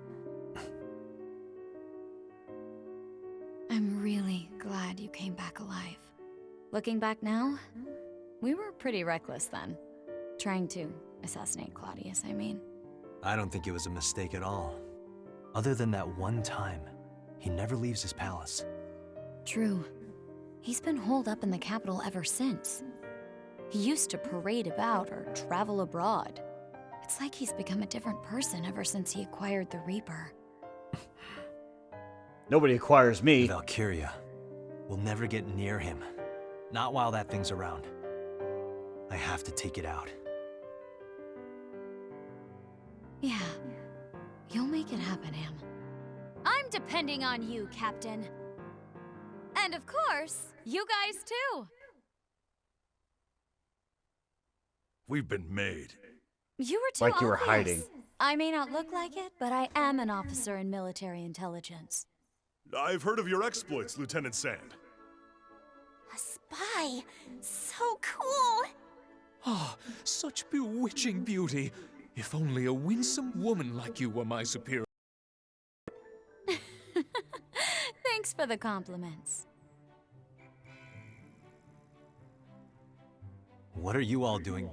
I'm really glad you came back alive. Looking back now, we were pretty reckless then. Trying to assassinate Claudius, I mean. I don't think it was a mistake at all. Other than that one time, he never leaves his palace. True. He's been holed up in the capital ever since. He used to parade about or travel abroad. It's like he's become a different person ever since he acquired the Reaper. Nobody acquires me. The Valkyria will never get near him. Not while that thing's around. I have to take it out. Yeah. You'll make it happen, Am. I'm depending on you, Captain. And of course, you guys too. We've been made. You were too Like you were obvious. hiding. I may not look like it, but I am an officer in military intelligence. I've heard of your exploits, Lieutenant Sand. A spy! So cool! Ah, such bewitching beauty. If only a winsome woman like you were my superior. Thanks for the compliments. What are you all doing?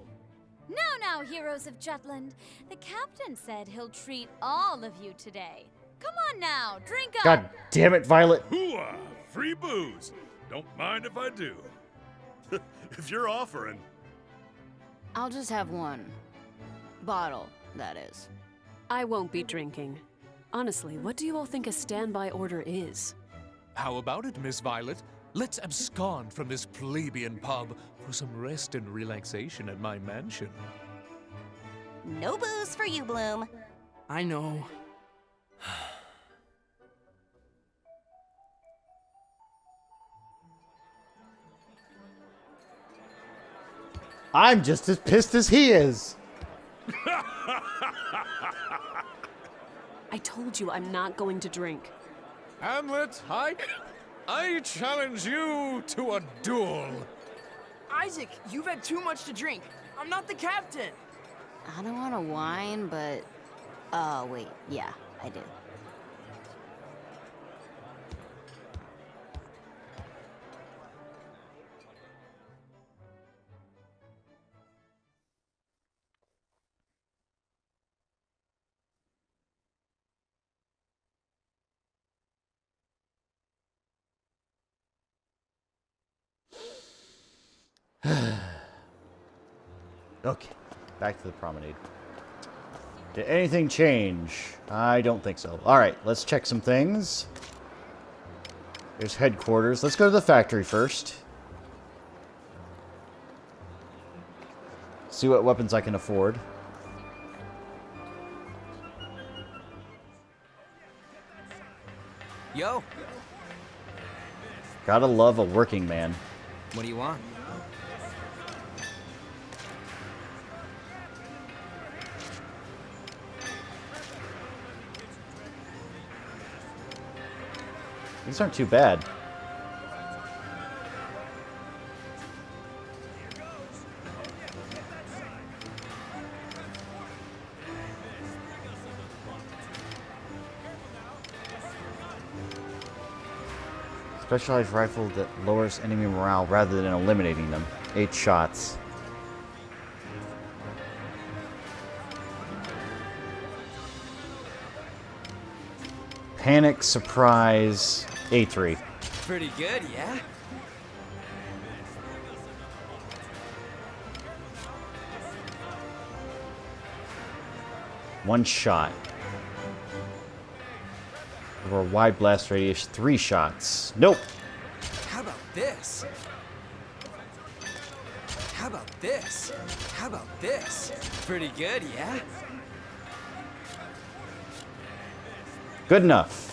Now, heroes of Jutland. The captain said he'll treat all of you today. Come on now, drink up! God damn it, Violet. Hooah! Free booze. Don't mind if I do. If you're offering. I'll just have one. Bottle, that is. I won't be drinking. Honestly, what do you all think a standby order is? How about it, Miss Violet? Let's abscond from this plebeian pub for some rest and relaxation at my mansion. No booze for you, Bloom. I know. I'm just as pissed as he is. I told you I'm not going to drink. Hamlet, I challenge you to a duel. Isaac, you've had too much to drink. I'm not the captain. I don't want to whine, but... Oh, wait. Yeah, I do. Okay, back to the promenade. Did anything change? I don't think so. Alright, let's check some things. There's headquarters. Let's go to the factory first. See what weapons I can afford. Yo, Gotta love a working man. what do you want? These aren't too bad. Specialized rifle that lowers enemy morale rather than eliminating them. 8 shots. Panic, surprise, A3. Pretty good, yeah? One shot. Over a wide blast radius, 3 shots. Nope. How about this? How about this? How about this? Pretty good, yeah? Good enough.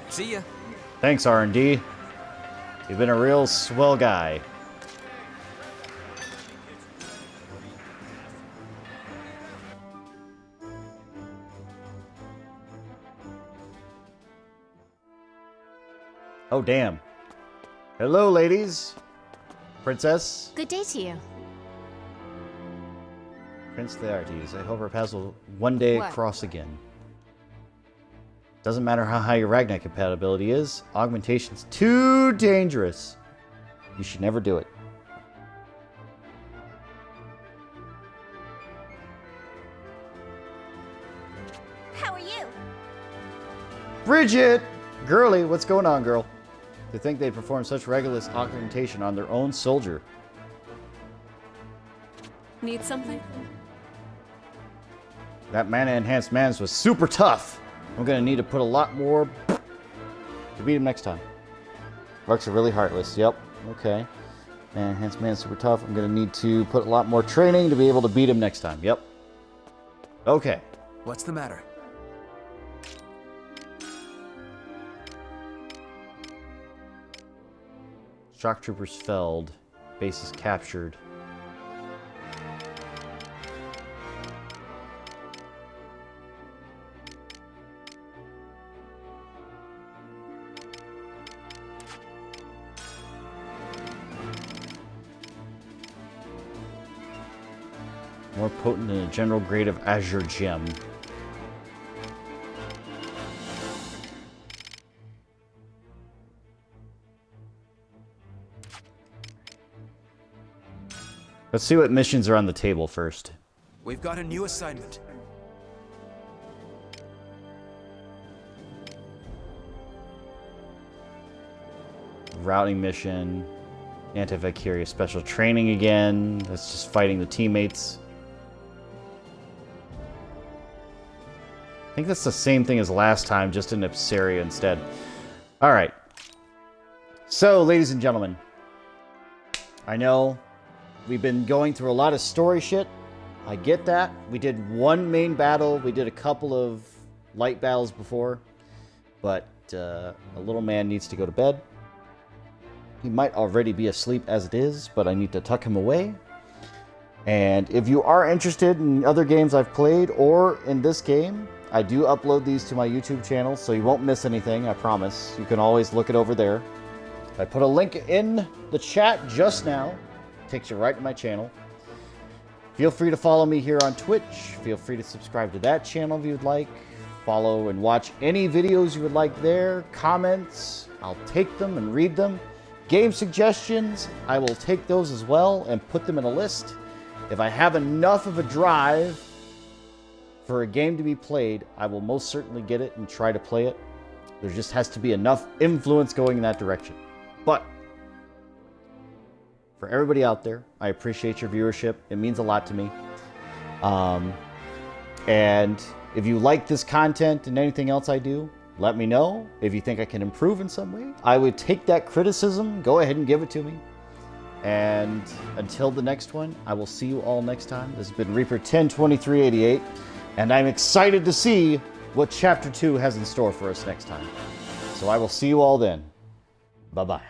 See ya. Thanks, R&D. You've been a real swell guy. Oh, damn. Hello, ladies. Princess. Good day to you. Prince Theartes. I hope our paths will one day What? cross again. Doesn't matter how high your Ragnar compatibility is. Augmentation's too dangerous. You should never do it. How are you? Bridget! Girly, what's going on, girl? To think they'd perform such rigorous augmentation on their own soldier. Need something? That mana-enhanced man's was super tough. I'm gonna need to put a lot more to beat him next time. Rucks are really heartless. Yep. Okay. Mana-enhanced man's super tough. I'm gonna need to put a lot more training to be able to beat him next time. Yep. Okay. What's the matter? Shock troopers felled. Bases captured. More potent than a general grade of Azure Gem. Let's see what missions are on the table first. We've got a new assignment. Routing mission. Anti-Valkyria special training again. That's just fighting the teammates. I think that's the same thing as last time, just in Ipsaria instead. Alright. So, ladies and gentlemen. I know we've been going through a lot of story shit. I get that. We did one main battle. We did a couple of light battles before. But a little man needs to go to bed. He might already be asleep as it is, but I need to tuck him away. And if you are interested in other games I've played or in this game, I do upload these to my YouTube channel, so you won't miss anything, I promise. You can always look it over there. I put a link in the chat just now. Takes you right to my channel. Feel free to follow me here on Twitch. Feel free to subscribe to that channel if you'd like. Follow and watch any videos you would like there. Comments, I'll take them and read them. Game suggestions, I will take those as well and put them in a list. If I have enough of a drive for a game to be played, I will most certainly get it and try to play it. There just has to be enough influence going in that direction. But for everybody out there, I appreciate your viewership. It means a lot to me. And if you like this content and anything else I do, let me know. If you think I can improve in some way, I would take that criticism. Go ahead and give it to me. And until the next one, I will see you all next time. This has been Reaper 102388, and I'm excited to see what Chapter 2 has in store for us next time. So I will see you all then. Bye-bye.